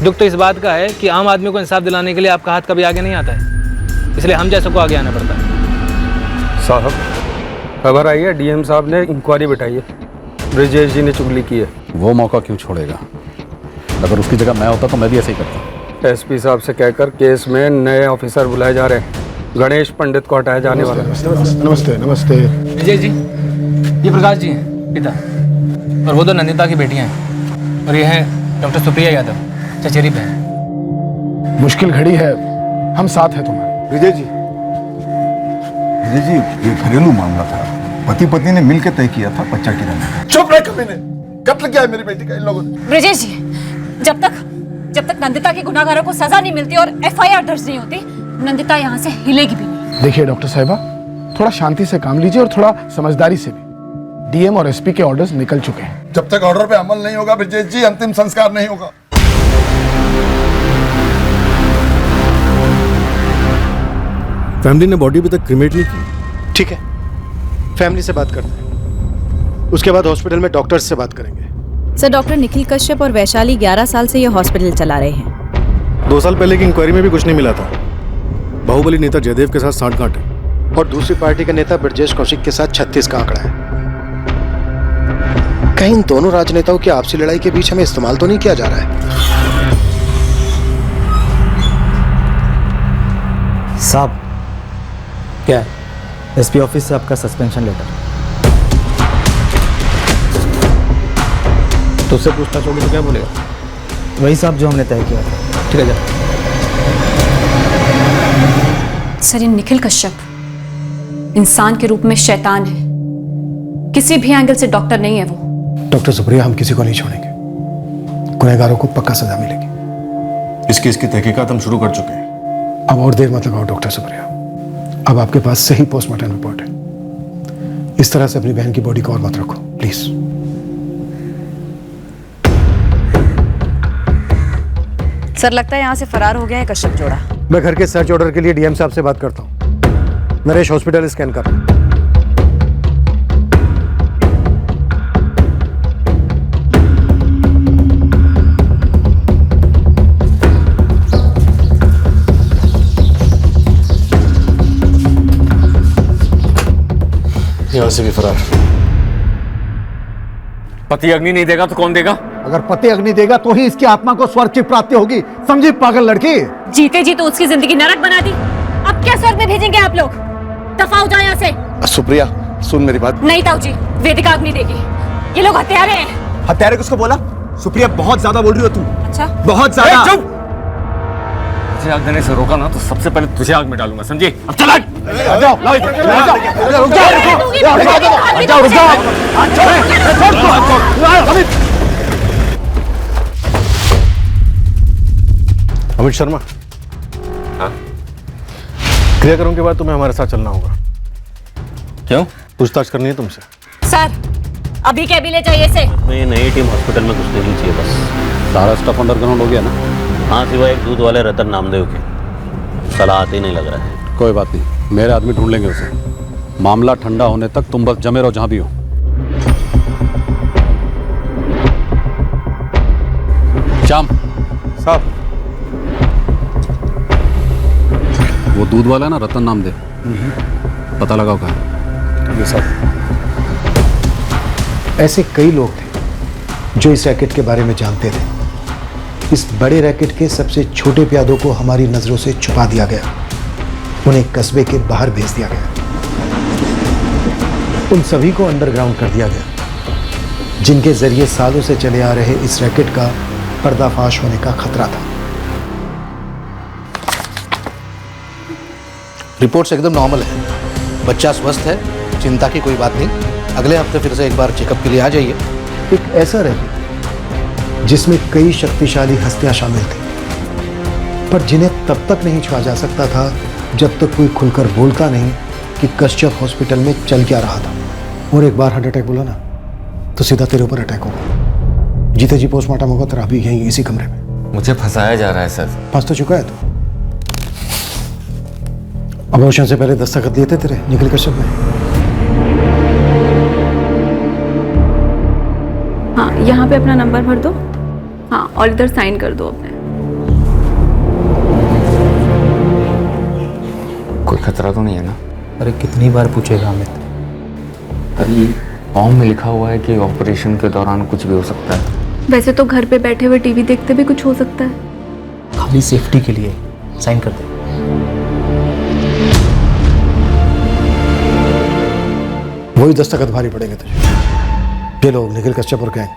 दुख तो इस बात का है कि आम आदमी को इंसाफ दिलाने के लिए आपका हाथ कभी आगे नहीं आता है, इसलिए हम जैसों को आगे आना पड़ता है। साहब, खबर आई है डीएम साहब ने इंक्वायरी बैठाई है, ब्रजेश जी ने चुगली की है। वो मौका क्यों छोड़ेगा? अगर उसकी जगह मैं होता तो मैं भी ऐसे ही करता। एसपी साहब से कहकर केस में नए ऑफिसर बुलाए जा रहे हैं। गणेश पंडित को हटाया जाने वाला। नमस्ते नमस्ते। विजय जी, ये प्रकाश जी हैं पिता, और वो 2 नंदिता की बेटियां हैं, और ये हैं डॉक्टर सुप्रिया यादव, चचेरी बहन। मुश्किल घड़ी है, हम साथ हैं तुम्हारे। विजय जी, ये घरेलू मामला था, पति पत्नी ने मिलकर तय किया था बच्चा गिराने। चुप रहे कभी ने, कत्ल किया है मेरी बेटी का इन लोगों ने। ब्रजेश जी, जब तक नंदिता के गुनाहगारों को सजा नहीं मिलती और एफआईआर दर्ज नहीं होती, नंदिता यहाँ से हिलेगी भी नहीं। देखिए डॉक्टर साहिबा, थोड़ा शांति से काम लीजिए और थोड़ा समझदारी से भी। डीएम और एसपी के ऑर्डर्स निकल चुके हैं। जब तक ऑर्डर पे अमल नहीं होगा ब्रजेश जी, अंतिम संस्कार नहीं होगा। फैमिली ने बॉडी अभी तक क्रिमेट नहीं की। ठीक है, फैमिली से बात करते हैं, उसके बाद हॉस्पिटल में डॉक्टर्स से बात करेंगे। सर, डॉक्टर निखिल कश्यप और वैशाली 11 साल से ये हॉस्पिटल चला रहे हैं। 2 साल पहले की इंक्वायरी में भी कुछ नहीं मिला था। बाहुबली नेता जयदेव के साथ सांठगांठ है और दूसरी पार्टी के नेता ब्रजेश कौशिक के साथ 36 का आंकड़ा है। कहीं इन दोनों राजनेताओं की आपसी लड़ाई के बीच हमें इस्तेमाल तो नहीं किया जा रहा है? साहब, क्या है? एसपी ऑफिस से आपका सस्पेंशन लेटर। तुझसे पूछताछ होगी तो क्या बोलेगा? वही साहब जो हमने तय किया था। ठीक है, जा। सर, ये निखिल कश्यप इंसान के रूप में शैतान है, किसी भी एंगल से डॉक्टर नहीं है वो। डॉक्टर सुप्रिया, हम किसी को नहीं छोड़ेंगे, गुनहगारों को पक्का सजा मिलेगी। इस केस की तहकीकात हम शुरू कर चुके हैं। अब और देर मत लगाओ डॉक्टर सुप्रिया, अब आपके पास सही पोस्टमार्टम रिपोर्ट है। इस तरह से अपनी बहन की बॉडी को और मत रखो प्लीज। सर, लगता है यहाँ से फरार हो गया है कश्यप जोड़ा। मैं घर के सर्च ऑर्डर के लिए डीएम साहब से बात करता हूँ। नरेश हॉस्पिटल स्कैन कर। यहां से भी फरार। पति अग्नि नहीं देगा तो कौन देगा? अगर पति अग्नि देगा तो ही इसकी आत्मा को स्वर्ग की प्राप्ति होगी, समझी पागल लड़की। जीते जी तो उसकी जिंदगी नरक बना दी, अब क्या स्वर्ग में भेजेंगे आप लोग? दफा हो जाओ यहाँ से। सुप्रिया सुन मेरी बात। नहीं ताऊ जी, वेदिका अग्नि देगी। ये लोग हत्यारे हैं। हत्यारे किसको बोला? सुप्रिया बहुत ज्यादा बोल रही हो तुम। अच्छा बहुत ज्यादा। चुप। मुझे आग देने से रोका ना तो सबसे पहले तुझे आग में डालूंगा, समझे? अब चल आग। अमित शर्मा, हाँ? क्रियाक्रम के बाद तुम्हें हमारे साथ चलना होगा। क्यों? पूछताछ करनी है तुमसे। सर अभी के अभी ले जाइए इसे। मैं नई टीम हॉस्पिटल में घुसने नहीं चाहिए बस। सारा स्टाफ अंडरग्राउंड हो गया ना? हाँ, सिवाय एक दूध वाले रतन नामदेव के। सलाह आते ही नहीं लग रहा है। कोई बात नहीं, मेरे आदमी ढूंढ लेंगे उसे। मामला ठंडा होने तक तुम बस जमे रहो जहां भी हो। श्याम साहब, वो दूध वाला है ना रतन नामदेव, पता लगाओ कहाँ। ऐसे कई लोग थे जो इस रैकेट के बारे में जानते थे। इस बड़े रैकेट के सबसे छोटे प्यादों को हमारी नजरों से छुपा दिया गया, उन्हें कस्बे के बाहर भेज दिया गया, उन सभी को अंडरग्राउंड कर दिया गया जिनके जरिए सालों से चले आ रहे इस रैकेट का पर्दाफाश होने का खतरा था। रिपोर्ट्स एकदम नॉर्मल है, बच्चा स्वस्थ है, चिंता की कोई बात नहीं। अगले हफ्ते फिर से एक बार चेकअप के लिए आ जाइए। एक ऐसा रैकेट जिसमें कई शक्तिशाली हस्तियां शामिल थी, पर जिन्हें तब तक नहीं छुआ जा सकता था जब तक कोई खुलकर बोलता नहीं कि कश्यप हॉस्पिटल में चल क्या रहा था। और एक बार हार्ट अटैक बोला ना तो सीधा तेरे ऊपर अटैक होगा। जीते जी पोस्टमार्टम होगा तेरा अभी यहीं इसी कमरे में। मुझे फंसाया जा रहा है सर। फंस तो चुका है तू। अबॉर्शन से पहले दस्तखत दिए थे तेरे निखिल कश्यप ने। हाँ, यहाँ पे अपना नंबर भर दो। हाँ, और इधर साइन कर दो अपने। कोई खतरा तो नहीं है ना? अरे कितनी बार पूछेगा अमित? अरे फॉर्म में लिखा हुआ है कि ऑपरेशन के दौरान कुछ भी हो सकता है। वैसे तो घर पे बैठे हुए टीवी देखते भी कुछ हो सकता है। खाली सेफ्टी के लिए साइन कर दे। वही दस्तखत भारी पड़ेंगे तुझे। ये लोग निखिल कश्यप और गैंग,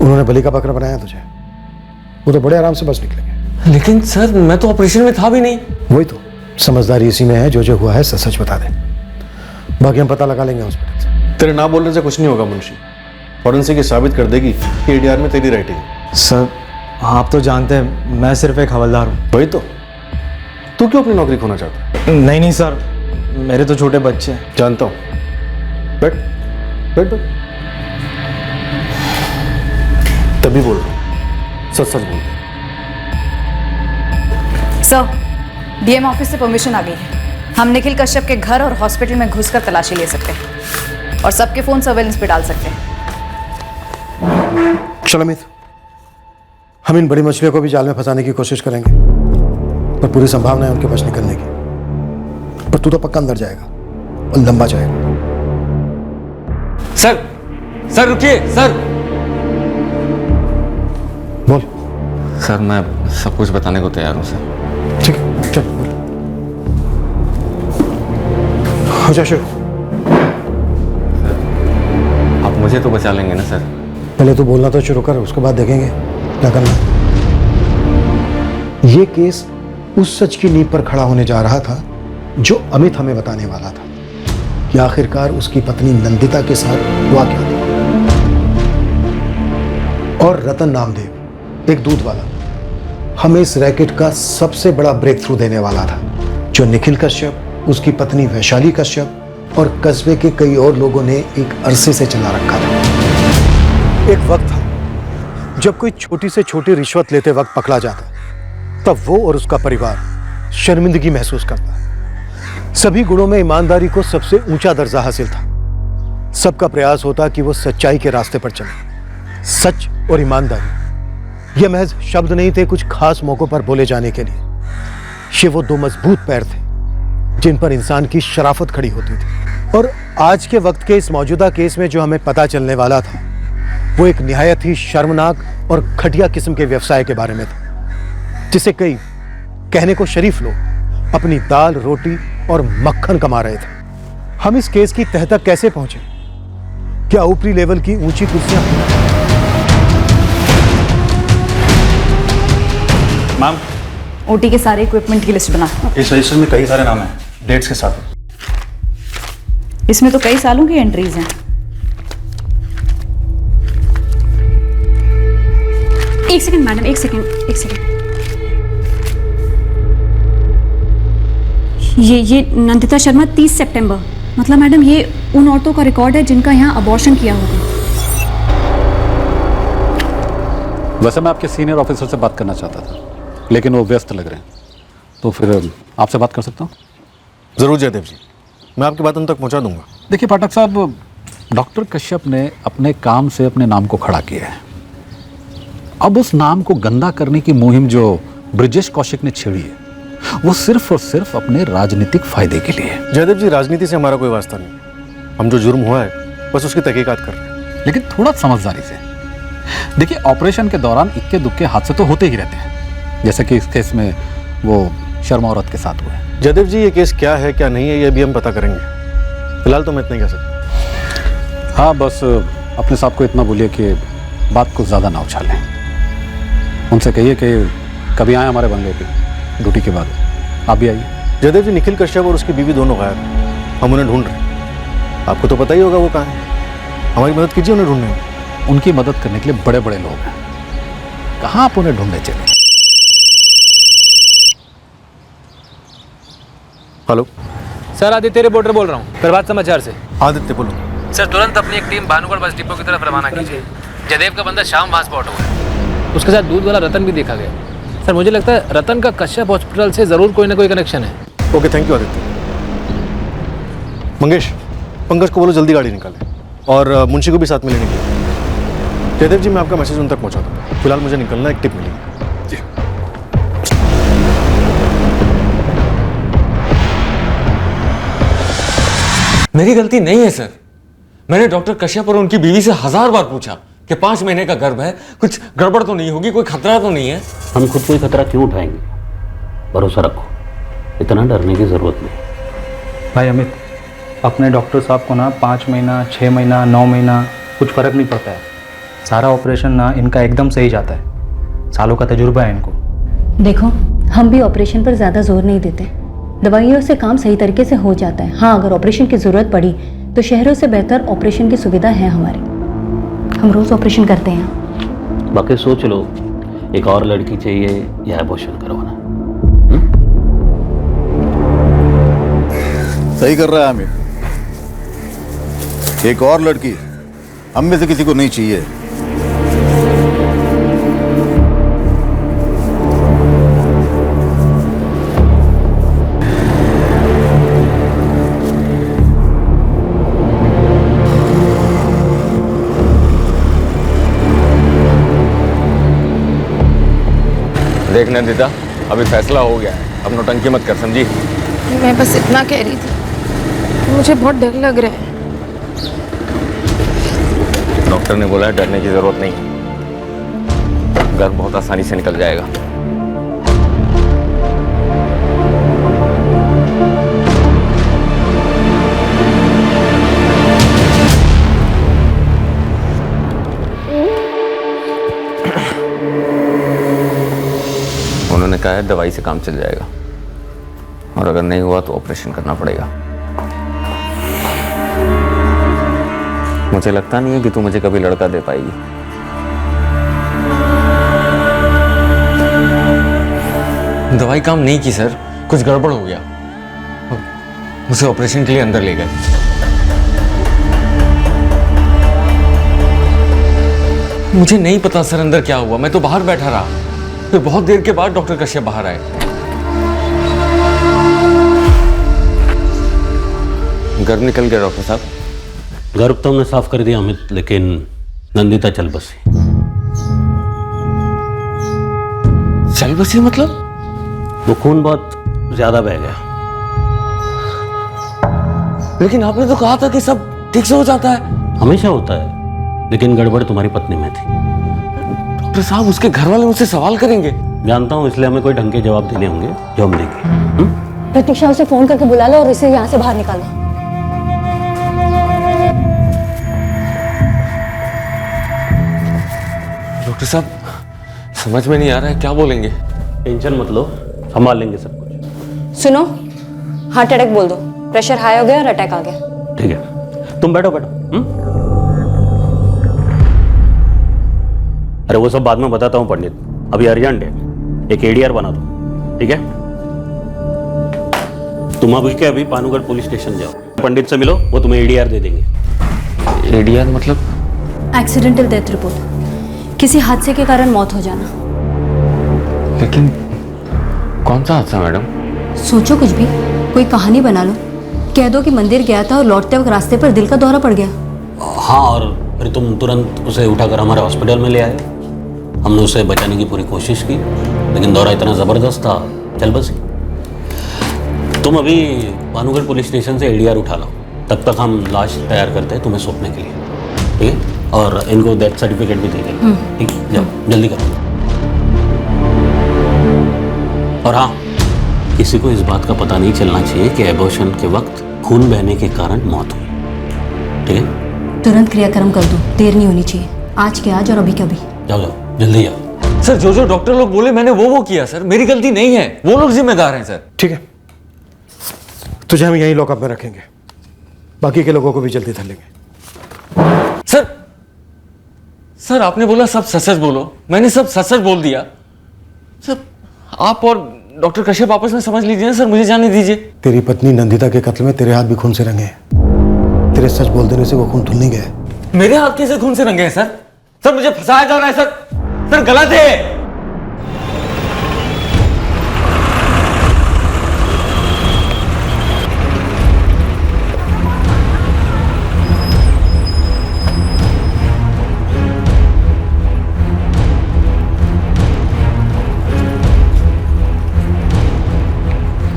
उन्होंने बलि का बकरा बनाया तुझे। वो तो बड़े आराम से बच निकलेंगे। लेकिन सर मैं तो ऑपरेशन में था भी नहीं। वही तो, समझदारी इसी में है। जो हुआ है सच सच बता दे, बाकी हम पता लगा लेंगे हॉस्पिटल से। तेरे ना बोलने से कुछ नहीं होगा मुंशी। फॉरेंसिक साबित कर देगी कि एडीआर में तेरी राइटिंग है। सर आप तो जानते हैं मैं सिर्फ एक हवलदार हूँ। वही तो, तू क्यों अपनी नौकरी खोना चाहता है? नहीं सर, मेरे तो छोटे बच्चे हैं। जानता हूँ। बैठ बैठ बैठ। तभी बोल रहा हूँ, सच सच बोल। सर, डीएम ऑफिस से परमिशन आ गई है। हम निखिल कश्यप के घर और हॉस्पिटल में घुसकर तलाशी ले सकते हैं और सबके फोन सर्वेलेंस पे डाल सकते हैं। चल अमित, हम इन बड़ी मछलियों को भी जाल में फंसाने की कोशिश करेंगे, पर पूरी संभावना है उनके बच निकलने की। पर तू तो पक्का अंदर जाएगा और लंबा जाएगा। सर रुकिए सर। बोल। सर मैं सब कुछ बताने को तैयार हूँ सर। ठीक है, चल हो जा शुरू। आप मुझे तो बचा लेंगे ना सर? पहले तो बोलना तो शुरू कर, उसके बाद देखेंगे क्या करना। ये केस उस सच की नींव पर खड़ा होने जा रहा था जो अमित हमें बताने वाला था कि आखिरकार उसकी पत्नी नंदिता के साथ हुआ क्या था। और रतन नामदेव, एक दूध वाला, हमें इस रैकेट का सबसे बड़ा ब्रेक थ्रू देने वाला था, जो निखिल कश्यप, उसकी पत्नी वैशाली कश्यप और कस्बे के कई और लोगों ने एक अरसे से चला रखा था। एक वक्त था जब कोई छोटी से छोटी रिश्वत लेते वक्त पकड़ा जाता, तब वो और उसका परिवार शर्मिंदगी महसूस करता। सभी गुणों में ईमानदारी को सबसे ऊंचा दर्जा हासिल था। सबका प्रयास होता कि वो सच्चाई के रास्ते पर चले। सच और ईमानदारी ये महज शब्द नहीं थे कुछ खास मौकों पर बोले जाने के लिए। ये वो दो मजबूत पैर थे जिन पर इंसान की शराफत खड़ी होती थी। और आज के वक्त के इस मौजूदा केस में जो हमें पता चलने वाला था वो एक निहायत ही शर्मनाक और घटिया किस्म के व्यवसाय के बारे में था, जिसे कई कहने को शरीफ लोग अपनी दाल रोटी और मक्खन कमा रहे थे। हम इस केस की तह तक कैसे पहुंचे? क्या ऊपरी लेवल की ऊंची कुर्सियां? मैम, ओटी के सारे इक्विपमेंट की लिस्ट बना। इस रजिस्टर में कई सारे नाम हैं, डेट्स के साथ। इसमें तो कई सालों की एंट्रीज हैं। एक सेकंड मैडम, एक सेकंड। ये नंदिता शर्मा 30 सितंबर, मतलब मैडम ये उन औरतों का रिकॉर्ड है जिनका यहाँ अबॉर्शन किया होगा। वैसे मैं आपके सीनियर ऑफिसर से बात करना चाहता था, लेकिन वो व्यस्त लग रहे हैं, तो फिर आपसे बात कर सकता हूँ? जरूर जयदेव जी, मैं आपकी बात उन तक पहुँचा दूंगा। देखिए पाठक साहब, डॉक्टर कश्यप ने अपने काम से अपने नाम को खड़ा किया है। अब उस नाम को गंदा करने की मुहिम जो ब्रिजेश कौशिक ने छेड़ी है वो सिर्फ और सिर्फ अपने राजनीतिक फायदे के लिए। जयदेव जी, राजनीति से हमारा कोई वास्ता नहीं। हम जो जुर्म हुआ है बस उसकी तहकीकात कर रहे हैं। लेकिन थोड़ा समझदारी से देखिए, ऑपरेशन के दौरान इक्के दुक्के हादसे तो होते ही रहते हैं, जैसे कि इस केस में वो शर्मा औरत के साथ हुआ है। जयदेव जी, ये केस क्या है क्या नहीं है ये भी हम पता करेंगे। फिलहाल तो मैं इतना ही कह सकता। हाँ, बस अपने साहब को इतना बोलिए कि बात को ज़्यादा ना उछालें। उनसे कहिए कि कभी आए हमारे बंगले पे ड्यूटी के बाद। आप भी आइए। जयदेव जी, निखिल कश्यप और उसकी बीवी दोनों गायब हैं। हम उन्हें ढूंढ रहे हैं। आपको तो पता ही होगा वो कहाँ है। हमारी मदद कीजिए उन्हें ढूंढने में। उनकी मदद करने के लिए बड़े बड़े लोग हैं, कहाँ आप उन्हें ढूंढने चले? हेलो सर, आदित्य रिपोर्टर बोल रहा हूँ प्रभात समाचार से। आदित्य बोलो। सर, तुरंत अपनी एक टीम भानुगढ़ बस डिपो की तरफ रवाना कीजिए। जयदेव का बंदा शाम वहाँ स्पॉट हुआ है। उसके साथ दूध वाला रतन भी देखा गया। सर, मुझे लगता है रतन का कश्यप हॉस्पिटल से जरूर कोई ना कोई कनेक्शन है। Okay, thank you Aditya. Mangesh, Pankaj को बोलो जल्दी गाड़ी निकाले और मुंशी को भी साथ में लेने के लिए। जयदेव जी, मैं आपका मैसेज उन तक पहुंचा दूंगा। फिलहाल मुझे निकलना, एक टिप मिलेगी। जी। मेरी गलती नहीं है सर। मैंने डॉक्टर कश्यप और उनकी बीवी से 1000 बार पूछा कि 5 महीने का गर्भ है, कुछ गड़बड़ तो नहीं होगी, कोई खतरा तो नहीं है। हम खुद कोई खतरा क्यों उठाएंगे? भरोसा रखो, इतना डरने की जरूरत नहीं। भाई अमित, अपने डॉक्टर साहब को ना 5 महीना 6 महीना 9 महीना कुछ फर्क नहीं पड़ता है। सारा ऑपरेशन ना इनका एकदम सही जाता है। सालों का तजुर्बा है इनको। देखो, हम भी ऑपरेशन पर ज़्यादा जोर नहीं देते। दवाइयों से काम सही तरीके से हो जाता है। हाँ, अगर ऑपरेशन की ज़रूरत पड़ी तो शहरों से बेहतर ऑपरेशन की सुविधा है हमारी। हम रोज़ ऑपरेशन करते हैं। बाकी सोच लो, एक और लड़की चाहिए या अबॉर्शन करवाना? सही कर रहा है आमिर। एक और लड़की हम में से किसी को नहीं चाहिए। देख नंदिता, अभी फैसला हो गया है, अब नौटंकी मत कर, समझी? मैं बस इतना कह रही थी, मुझे बहुत डर लग रहा है। डॉक्टर ने बोला है डरने की जरूरत नहीं, गर्भ बहुत आसानी से निकल जाएगा। उन्होंने कहा है दवाई से काम चल जाएगा, और अगर नहीं हुआ तो ऑपरेशन करना पड़ेगा। मुझे लगता नहीं है कि तू मुझे कभी लड़का दे पाएगी। दवाई काम नहीं की सर, कुछ गड़बड़ हो गया, मुझे ऑपरेशन के लिए अंदर ले गए। मुझे नहीं पता सर अंदर क्या हुआ, मैं तो बाहर बैठा रहा, फिर बहुत देर के बाद डॉक्टर कश्यप बाहर आए। गर्भ निकल गया डॉक्टर साहब। गर्भ तो हमने साफ कर दिया अमित, लेकिन नंदिता चल बसी। चल बसी मतलब? वो खून बहुत ज्यादा बह गया। लेकिन आपने तो कहा था कि सब ठीक से हो जाता है। हमेशा होता है, लेकिन गड़बड़ तुम्हारी पत्नी में थी। डॉक्टर साहब उसके घर वाले मुझसे सवाल करेंगे। जानता हूँ, इसलिए हमें कोई ढंग के जवाब देने होंगे जो हम देंगे। प्रतीक्षा उसे फोन करके बुला लो और इसे यहाँ से बाहर निकालो। डॉक्टर साहब समझ में नहीं आ रहा है क्या बोलेंगे। टेंशन मत लो, संभाल लेंगे सब कुछ। सुनो, हार्ट अटैक बोल दो, प्रेशर हाई हो गया और अटैक आ गया। ठीक है, तुम बैठो बैठो। अरे वो सब बाद में बताता हूँ पंडित, अभी अर्जेंट है। एक एडीआर बना दो, ठीक है? तुम अभी के अभी पानूगढ़ पुलिस स्टेशन जाओ, पंडित से मिलो, वो तुम्हें एडीआर दे देंगे। एडीआर मतलब? एक्सीडेंटल डेथ रिपोर्ट, किसी हादसे के कारण मौत हो जाना। लेकिन कौन सा हादसा मैडम? सोचो कुछ भी, कोई कहानी बना लो। कह दो कि मंदिर गया था और लौटते वक्त रास्ते पर दिल का दौरा पड़ गया। हाँ, और फिर तुम तुरंत उसे उठाकर हमारे हॉस्पिटल में ले आए। हमने उसे बचाने की पूरी कोशिश की, लेकिन दौरा इतना ज़बरदस्त था, चल बसी। तुम अभी पानूगढ़ पुलिस स्टेशन से एडीआर उठा लो, तब तक हम लाश तैयार करते हैं तुम्हें सौंपने के लिए, ठीक है? और इनको डेथ सर्टिफिकेट भी दे देंगे, ठीक? जाओ जल्दी करो। और हाँ, किसी को इस बात का पता नहीं चलना चाहिए कि एबॉर्शन के वक्त खून बहने के कारण मौत हुई, ठीक है? तुरंत क्रियाक्रम कर दो, देर नहीं होनी चाहिए। आज के आज और अभी कभी। जाओ जाओ जल्दी जाओ। सर जो डॉक्टर लोग बोले मैंने वो किया सर, मेरी गलती नहीं है, वो लोग जिम्मेदार हैं सर। ठीक है, तुझे हम यहीं लॉकअप में रखेंगे, बाकी के लोगों को भी जल्दी धर लेंगे। सर आपने बोला सब सच सच बोलो, मैंने सब सच सच बोल दिया। सर आप और डॉक्टर कश्यप आपस में समझ लीजिए ना सर, मुझे जाने दीजिए। तेरी पत्नी नंदिता के कत्ल में तेरे हाथ भी खून से रंगे हैं। तेरे सच बोल देने से वो खून धुल नहीं गया। मेरे हाथ कैसे खून से रंगे हैं सर? सर मुझे फंसाया जा रहा है सर, सर गलत है।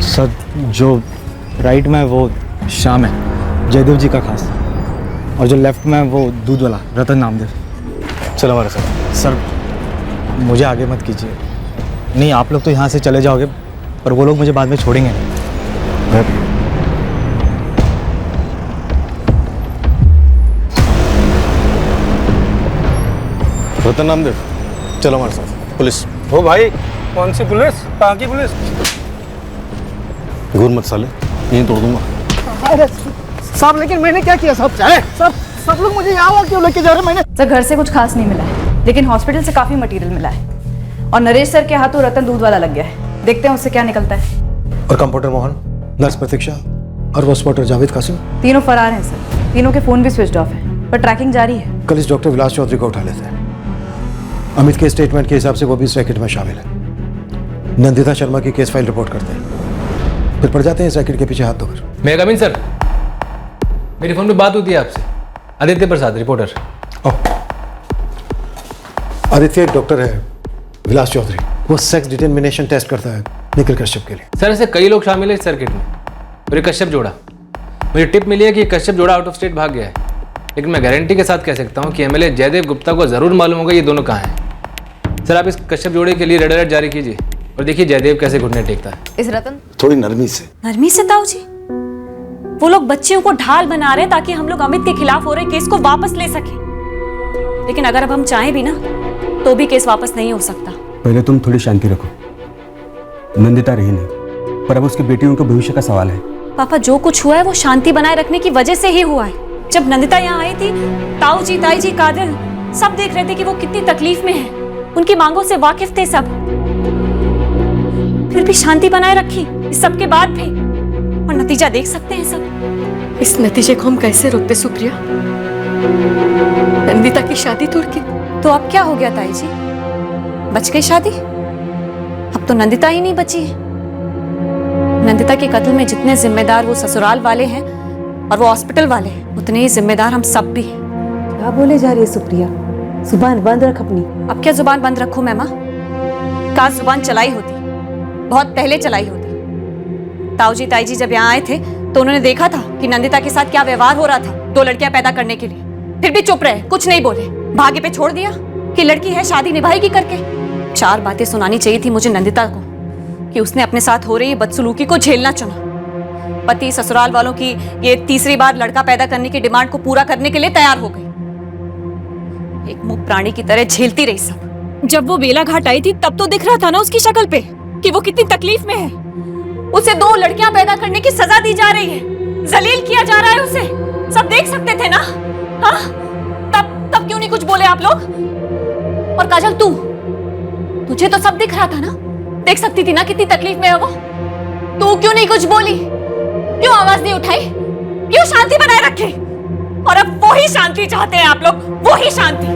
सर जो राइट में है वो श्याम है, जयदेव जी का खास, और जो लेफ्ट में है वो दूध वाला रतन नामदेव। चलो हमारे साथ। सर मुझे आगे मत कीजिए। नहीं, आप लोग तो यहाँ से चले जाओगे, पर वो लोग मुझे बाद में छोड़ेंगे नहीं। रतन नामदेव, चलो हमारे साथ। पुलिस। हो भाई, कौन सी पुलिस? कहाँ की पुलिस? घूर मत साले, यहीं तोड़ दूंगा। अरे साहब, लेकिन मैंने क्या किया साहब? सब लोग मुझे यहाँ क्यों लेके जा रहे? मैंने सर घर से कुछ खास नहीं मिला है, लेकिन हॉस्पिटल से काफी मटेरियल मिला है, और नरेश सर के हाथों रतन दूध वाला लग गया है। देखते हैं उससे क्या निकलता है। और कंपाउंडर मोहन, नर्स प्रतीक्षा और वो स्पॉटर जावेद कासिम, तीनों फरार हैं सर। तीनों के फोन भी स्विच ऑफ है, पर ट्रैकिंग जारी है। कल इस डॉक्टर विलास चौधरी को उठा लेते हैं। अमित के स्टेटमेंट के हिसाब से वो भी इस रैकेट में शामिल है। नंदिता शर्मा की केस फाइल रिपोर्ट करते हैं, फिर पड़ जाते हैं इस रैकेट के पीछे हाथ धोकर। मैं कमिन सर, मेरी फोन पे बात होती है आपसे। आदित्य प्रसाद, रिपोर्टर। आदित्य एक डॉक्टर है, विलास चौधरी, वो सेक्स डिटर्मिनेशन टेस्ट करता है निखिल कश्यप के लिए। सर ऐसे कई लोग शामिल है इस सर्किट में, और ये कश्यप जोड़ा। मुझे टिप मिली है कि कश्यप जोड़ा आउट ऑफ स्टेट भाग गया है, लेकिन मैं गारंटी के साथ कह सकता हूँ कि एमएलए जयदेव गुप्ता को जरूर मालूम होगा ये दोनों कहाँ हैं। सर आप इस कश्यप जोड़े के लिए रेड अलर्ट जारी कीजिए, और देखिए जयदेव कैसे घुटने टेकता है। इस रतन थोड़ी नरमी से। नरमी से ताऊ जी, वो लोग बच्चियों को ढाल बना रहे हैं ताकि हम लोग अमित के खिलाफ हो रहे केस को वापस ले सकें। लेकिन अगर अब हम चाहें भी ना, तो भी केस वापस नहीं हो सकता। पहले तुम थोड़ी शांति रखो। नंदिता रही नहीं, पर अब उसकी बेटियों के भविष्य का सवाल है। पापा, जो कुछ हुआ है वो शांति बनाए रखने की वजह से ही हुआ है। जब नंदिता यहाँ आई थी, ताऊ जी, ताई जी, कादिर सब देख रहे थे कि वो कितनी तकलीफ में है। उनकी मांगों से वाकिफ थे सब, फिर भी शांति बनाए रखी इस सब के बाद भी। और नतीजा देख सकते हैं सब। इस नतीजे को हम कैसे रोकते सुप्रिया? नंदिता की शादी तोड़ के। तो अब क्या हो गया ताई जी? बच गई शादी? अब तो नंदिता ही नहीं बची है। नंदिता के कत्ल में जितने जिम्मेदार वो ससुराल वाले हैं, और वो हॉस्पिटल वाले उतने ही जिम्मेदार हम सब भी हैं। क्या बोले जा रही है सुप्रिया? जुबान बंद रख अपनी। अब क्या जुबान बंद रखूं मैं माँ? काश जुबान चलाई होती, बहुत पहले चलाई होती। ताऊजी ताईजी जब यहाँ आए थे तो उन्होंने देखा था कि नंदिता के साथ क्या व्यवहार हो रहा था 2 लड़कियां पैदा करने के लिए, फिर भी चुप रहे, कुछ नहीं बोले, भाग्य पे छोड़ दिया कि लड़की है, शादी निभाएगी करके। 4 बातें सुनानी चाहिए थी मुझे नंदिता को कि उसने अपने साथ हो रही बदसलूकी को झेलना चुना। पति ससुराल वालों की ये तीसरी बार लड़का पैदा करने की डिमांड को पूरा करने के लिए तैयार हो गई। एक मुक्त प्राणी की तरह झेलती रही सब। जब वो बेलाघाट आई थी तब तो दिख रहा था ना उसकी शक्ल पे कि वो कितनी तकलीफ में है। उसे 2 लड़कियां पैदा करने की सजा दी जा रही है, जलील किया जा रहा है उसे। सब देख सकते थे ना? हाँ, तब क्यों नहीं कुछ बोले आप लोग? और काजल तुझे तो सब दिख रहा था ना, देख सकती थी ना कितनी तकलीफ में है वो। तू क्यों नहीं कुछ बोली? क्यों आवाज नहीं उठाई? क्यों शांति बनाए रखे? और अब वो ही शांति चाहते हैं आप लोग, वो ही शांति।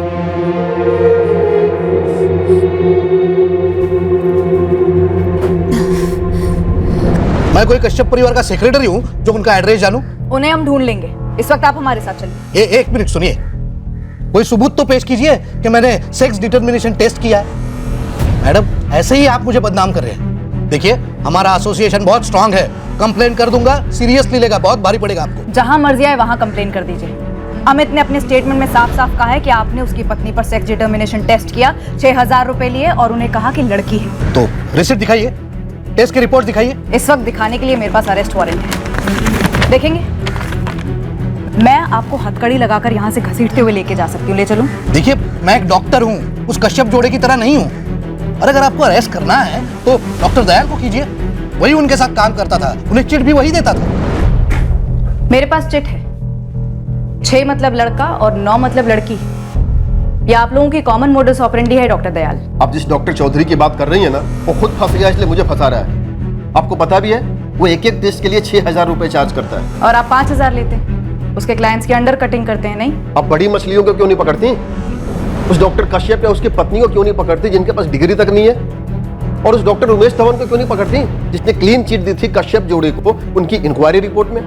मैं कोई कश्यप परिवार का सेक्रेटरी हूँ जो उनका एड्रेस जानूं? उन्हें हम ढूंढ लेंगे, इस वक्त आप हमारे साथ चलिए। एक मिनट सुनिए, कोई सबूत तो पेश कीजिए कि मैंने सेक्स डिटर्मिनेशन टेस्ट किया है। मैडम, ऐसे ही आप मुझे बदनाम कर रहे हैं। देखिए, हमारा एसोसिएशन बहुत स्ट्रांग है, कंप्लेन कर दूंगा, सीरियसली लेगा, बहुत भारी पड़ेगा आपको। जहां मर्जी आए वहां कंप्लेन कर दीजिए। अमित ने अपने स्टेटमेंट में साफ साफ कहा है कि आपने उसकी पत्नी पर सेक्स डिटर्मिनेशन टेस्ट किया, 6000 रुपए लिए और उन्हें कहा कि लड़की है। तो रिसिप्ट दिखाइए, टेस्ट की रिपोर्ट दिखाइए। इस वक्त दिखाने के लिए मेरे पास अरेस्ट वारंट है, देखेंगे? मैं आपको हथकड़ी लगाकर यहाँ से घसीटते हुए लेके जा सकती हूँ, ले चलूं? देखिए, मैं एक डॉक्टर हूँ, उस कश्यप जोड़े की तरह नहीं हूँ। और अगर आपको अरेस्ट करना है तो डॉक्टर दयाल को कीजिए, वही उनके साथ काम करता था, उन्हें चिट भी वही देता था। मेरे पास चिट है, 6 मतलब लड़का और 9 मतलब लड़की। ये आप लोगों की कॉमन मोडस ऑपरेंडी है डॉक्टर दयाल। आप जिस डॉक्टर चौधरी की बात कर रही है ना, वो खुद फंस गया इसलिए मुझे फंसा रहा है। आपको पता भी है वो एक टेस्ट के लिए 6000 रुपए चार्ज करता है। और आप 5000 लेते हैं, उसके क्लाइंट्स की अंडर कटिंग करते हैं, नहीं? आप बड़ी मछलियों को क्यों नहीं पकड़ती? उस डॉक्टर कश्यप या उसकी पत्नी को क्यों नहीं पकड़ती जिनके पास डिग्री तक नहीं है? और उस डॉक्टर उमेश धवन को क्यों नहीं पकड़ती जिसने क्लीन चिट दी थी कश्यप जोड़े को उनकी इंक्वायरी रिपोर्ट में?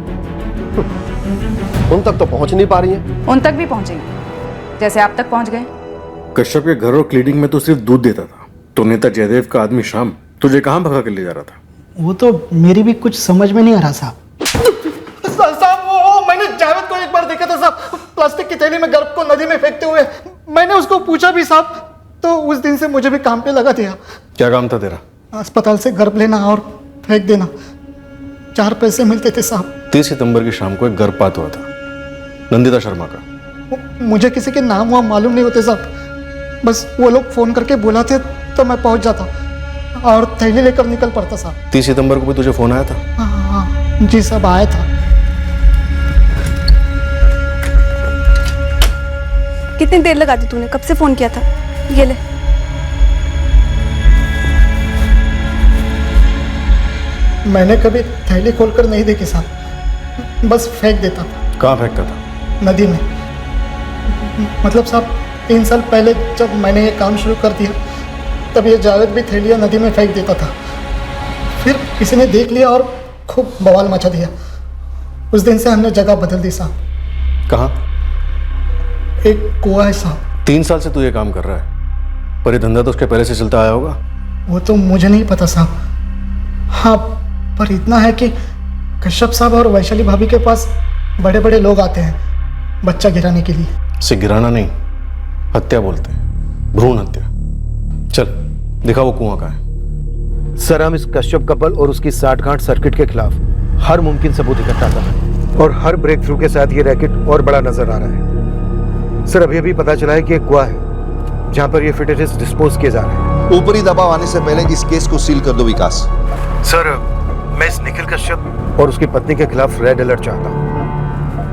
उन तक तो पहुंच नहीं पा रही है। उन तक भी पहुंचेंगे, जैसे आप तक पहुंच गए। कश्यप के घर और क्लिनिक में तो सिर्फ दूध देता था, तो नेता जयदेव का आदमी शाम तुझे कहाँ भगा कर ले जा रहा था? वो तो मेरी भी कुछ समझ में नहीं आ रहा साहब। साहब, वो मैंने जावेद को एक बार देखा था साहब, प्लास्टिक की थैली में गर्भ को नदी में फेंकते हुए। मैंने उसको पूछा भी साहब, तो उस दिन से मुझे भी काम पे लगा दिया। क्या काम था तेरा? अस्पताल से गर्भ लेना और फेंक देना, 4 पैसे मिलते थे साहब। 30 सितंबर की शाम को एक गर्भपात हुआ था नंदिता शर्मा का। मुझे किसी के नाम हुआ मालूम नहीं होते साहब, बस वो लोग फोन करके बुलाते तो मैं पहुंच जाता और थैली लेकर निकल पड़ता साहब। 30 सितंबर को भी तुझे फोन आया था? हाँ जी साहब, आया था। कितनी देर लगा दी तूने? कब से फोन किया था? ये ले। मैंने कभी थैली खोलकर नहीं देखी साहब, बस फेंक देता था। कहाँ फेंकता था? नदी में। मतलब साहब 3 साल पहले जब मैंने ये काम शुरू कर दिया तब ये जावेद भी थैलियाँ नदी में फेंक देता था। फिर किसी ने देख लिया और खूब बवाल मचा दिया। उस दिन से हमने जगह बदल दी साहब। कहाँ? एक कुआं है साहब। 3 साल से तू ये काम कर रहा है, पर ये धंधा तो उसके पहले से चलता आया होगा। वो तो मुझे नहीं पता साहब। हाँ, पर इतना है कि कश्यप साहब और वैशाली भाभी के पास बड़े बड़े लोग आते हैं बच्चा गिराने के लिए। इसे गिराना नहीं, हत्या बोलते हैं, भ्रूण हत्या। चल दिखा वो कुआं कहाँ है। सर, हम इस कश्यप कपल और उसकी 60-गांठ सर्किट के खिलाफ हर मुमकिन सबूत इकट्ठा कर रहे हैं और हर ब्रेक थ्रू के साथ ये रैकेट और बड़ा नजर आ रहा है। सर, अभी अभी पता चला है कि एक कुआं है जहां पर ये फिटेटिस डिस्पोज किए जा रहे हैं। ऊपरी दबाव आने से पहले इस केस को सील कर दो विकास। सर, मैं इस निखिल कश्यप और उसकी पत्नी के खिलाफ रेड अलर्ट चाहता हूँ।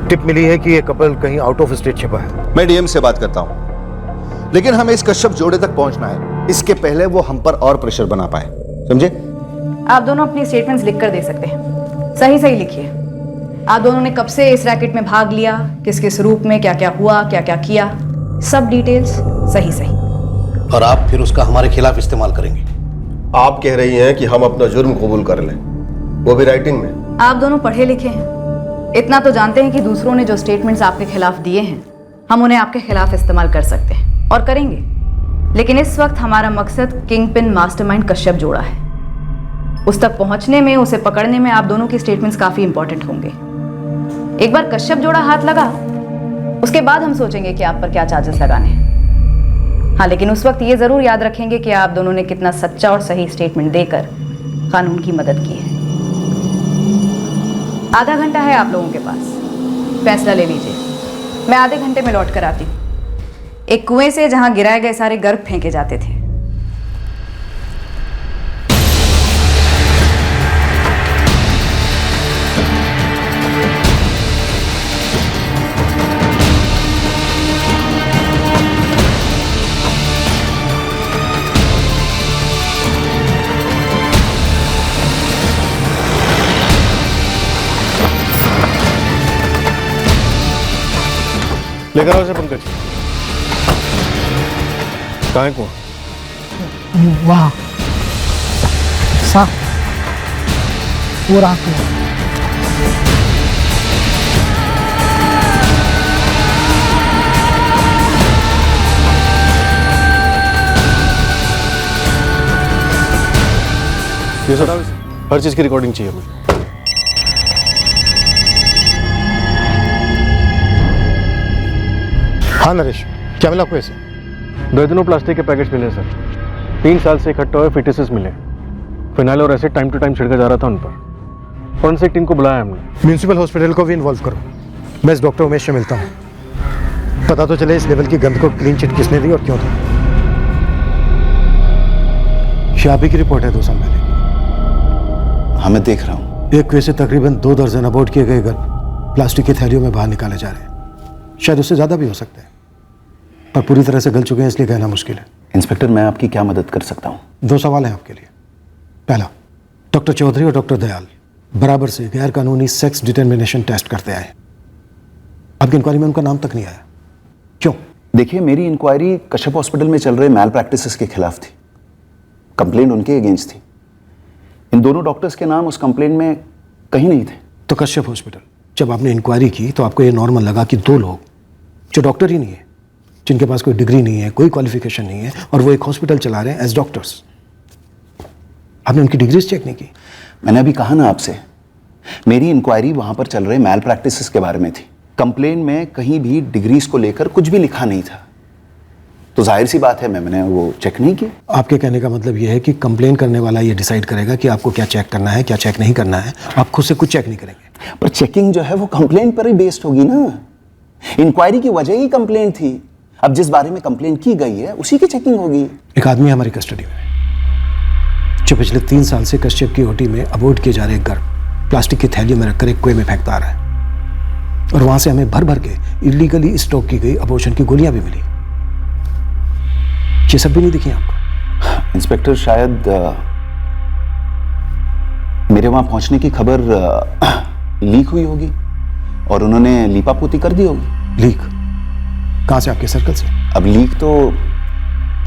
टिप मिली है कि ये कपल कहीं आउट ऑफ स्टेट छिपा है। मैं डीएम से बात करता हूँ, लेकिन हमें इस कश्यप जोड़े तक पहुंचना है, इसके पहले वो हम पर और प्रेशर बना पाए, समझे? आप दोनों अपनी स्टेटमेंट्स लिख कर दे सकते हैं, सही सही लिखिए। आप दोनों ने कब से इस रैकेट में भाग लिया, किस किस रूप में, क्या क्या हुआ, क्या क्या किया, सब डिटेल्स सही सही। और आप फिर उसका हमारे खिलाफ इस्तेमाल करेंगे। आप कह रही हैं कि हम अपना जुर्म कबूल कर लें, वो भी राइटिंग में। आप दोनों पढ़े लिखे हैं, इतना तो जानते हैं कि दूसरों ने जो स्टेटमेंट्स आपके खिलाफ दिए हैं हम उन्हें आपके खिलाफ इस्तेमाल कर सकते हैं और करेंगे। लेकिन इस वक्त हमारा मकसद किंग पिन मास्टरमाइंड कश्यप जोड़ा है। उस तक पहुंचने में, उसे पकड़ने में आप दोनों की स्टेटमेंट्स काफी इंपॉर्टेंट होंगे। एक बार कश्यप जोड़ा हाथ लगा, उसके बाद हम सोचेंगे कि आप पर क्या चार्जेस लगाने हैं। हाँ, लेकिन उस वक्त ये जरूर याद रखेंगे कि आप दोनों ने कितना सच्चा और सही स्टेटमेंट देकर कानून की मदद की है। आधा घंटा है आप लोगों के पास, फैसला ले लीजिए। मैं आधे घंटे में लौट कर आती हूँ। एक कुएं से जहां गिराए गए सारे गर्भ फेंके जाते थे। लेकर आओ इसे पंकज। कहाँ है कुआं? वहाँ साफ वो रात को ये सर हर चीज की रिकॉर्डिंग चाहिए हमें। हाँ नरेश, क्या मिला आपको ऐसे? 2 दिनों प्लास्टिक के पैकेट्स मिले सर। 3 साल से इकट्ठे हुए फिटिसेस मिले। फिनाइल और एसिड टाइम टू टाइम छिड़का जा रहा था उन पर। फॉरेंसिक टीम को बुलाया हमने। म्यूनिसिपल हॉस्पिटल को भी इन्वॉल्व करो। मैं इस डॉक्टर उमेश से मिलता हूँ, पता तो चले इस लेवल की गंद को क्लीन चिट किसने दी और क्यों दी। शाबी की रिपोर्ट है 2 साल पहले की। हाँ, मैं देख रहा हूँ। एक कुएं से तकरीबन 2 दर्जन अबॉर्ट किए गए गर्भ प्लास्टिक की थैलियों में बाहर निकाले जा रहे हैं। शायद उससे ज़्यादा भी हो सकते हैं, पर पूरी तरह से गल चुके हैं इसलिए कहना मुश्किल है। इंस्पेक्टर, मैं आपकी क्या मदद कर सकता हूँ? 2 सवाल हैं आपके लिए। पहला, डॉक्टर चौधरी और डॉक्टर दयाल बराबर से गैर कानूनी सेक्स डिटर्मिनेशन टेस्ट करते आए। आपकी इंक्वायरी में उनका नाम तक नहीं आया, क्यों? देखिए, मेरी इंक्वायरी कश्यप हॉस्पिटल में चल रहे मैल प्रैक्टिसेस के खिलाफ थी। कंप्लेंट उनके अगेंस्ट थी। इन दोनों डॉक्टर्स के नाम उस कंप्लेंट में कहीं नहीं थे। तो कश्यप हॉस्पिटल जब आपने इंक्वायरी की तो आपको ये नॉर्मल लगा कि 2 लोग जो डॉक्टर ही नहीं है, जिनके पास कोई डिग्री नहीं है, कोई क्वालिफिकेशन नहीं है, और वो एक हॉस्पिटल चला रहे हैं एज डॉक्टर्स, आपने उनकी डिग्रीज चेक नहीं की? मैंने अभी कहा ना आपसे, मेरी इंक्वायरी वहां पर चल रहे मैल प्रैक्टिसेस के बारे में थी। कंप्लेन में कहीं भी डिग्रीज को लेकर कुछ भी लिखा नहीं था, तो जाहिर सी बात है मैंने वो चेक नहीं की। आपके कहने का मतलब ये है कि कंप्लेन करने वाला ये डिसाइड करेगा कि आपको क्या चेक करना है, क्या चेक नहीं करना है, आप खुद से कुछ चेक नहीं करेंगे? पर चेकिंग जो है वो कंप्लेन पर ही बेस्ड होगी ना। इंक्वायरी की वजह ही कंप्लेन थी। अब जिस बारे में कंप्लेन की गई है उसी की चेकिंग होगी। एक आदमी हमारी कस्टडी में जो पिछले 3 साल से कश्यप की ओटी में अबॉर्ट किए जा रहे गर्भ प्लास्टिक की थैलियों में रखकर एक कुएं में फेंकता आ रहा है, और वहां से हमें भर भर के इलीगली स्टॉक की गई अबॉर्शन की गोलियां भी मिली। ये सब भी नहीं दिखी आपको? इंस्पेक्टर, शायद मेरे वहां पहुंचने की खबर लीक हुई होगी और उन्होंने लीपापोती कर दी होगी। लीक कहां से? आपके सर्कल से? अब लीक तो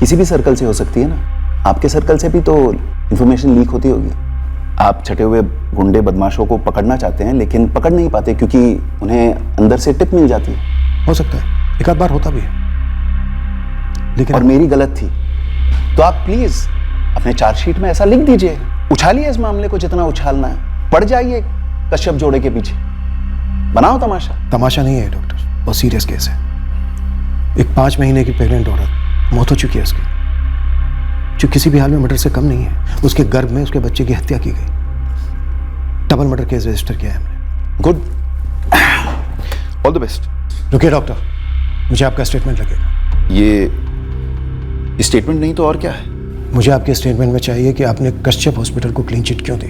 किसी भी सर्कल से हो सकती है ना। आपके सर्कल से भी तो इंफॉर्मेशन लीक होती होगी। आप छटे हुए गुंडे बदमाशों को पकड़ना चाहते हैं लेकिन पकड़ नहीं पाते क्योंकि उन्हें अंदर से टिप मिल जाती है। हो सकता है, एक आध बार होता भी है, लेकिन और मेरी गलत थी। तो आप प्लीज अपने चार्जशीट में ऐसा लिख दीजिए, उछालिए इस मामले को जितना उछालना है, पड़ जाइए कश्यप जोड़े के पीछे, बनाओ तमाशा। तमाशा नहीं है डॉक्टर, बहुत सीरियस केस है। एक 5 महीने की प्रेग्नेंट औरत मौत हो चुकी है उसकी, जो किसी भी हाल में मर्डर से कम नहीं है। उसके गर्भ में उसके बच्चे की हत्या की गई। डबल मर्डर केस रजिस्टर किया है हमने। Good, all the best. रुकिए डॉक्टर, मुझे आपका स्टेटमेंट लगेगा। ये स्टेटमेंट नहीं तो और क्या है? मुझे आपके स्टेटमेंट में चाहिए कि आपने कश्यप हॉस्पिटल को क्लीन चिट क्यों दी,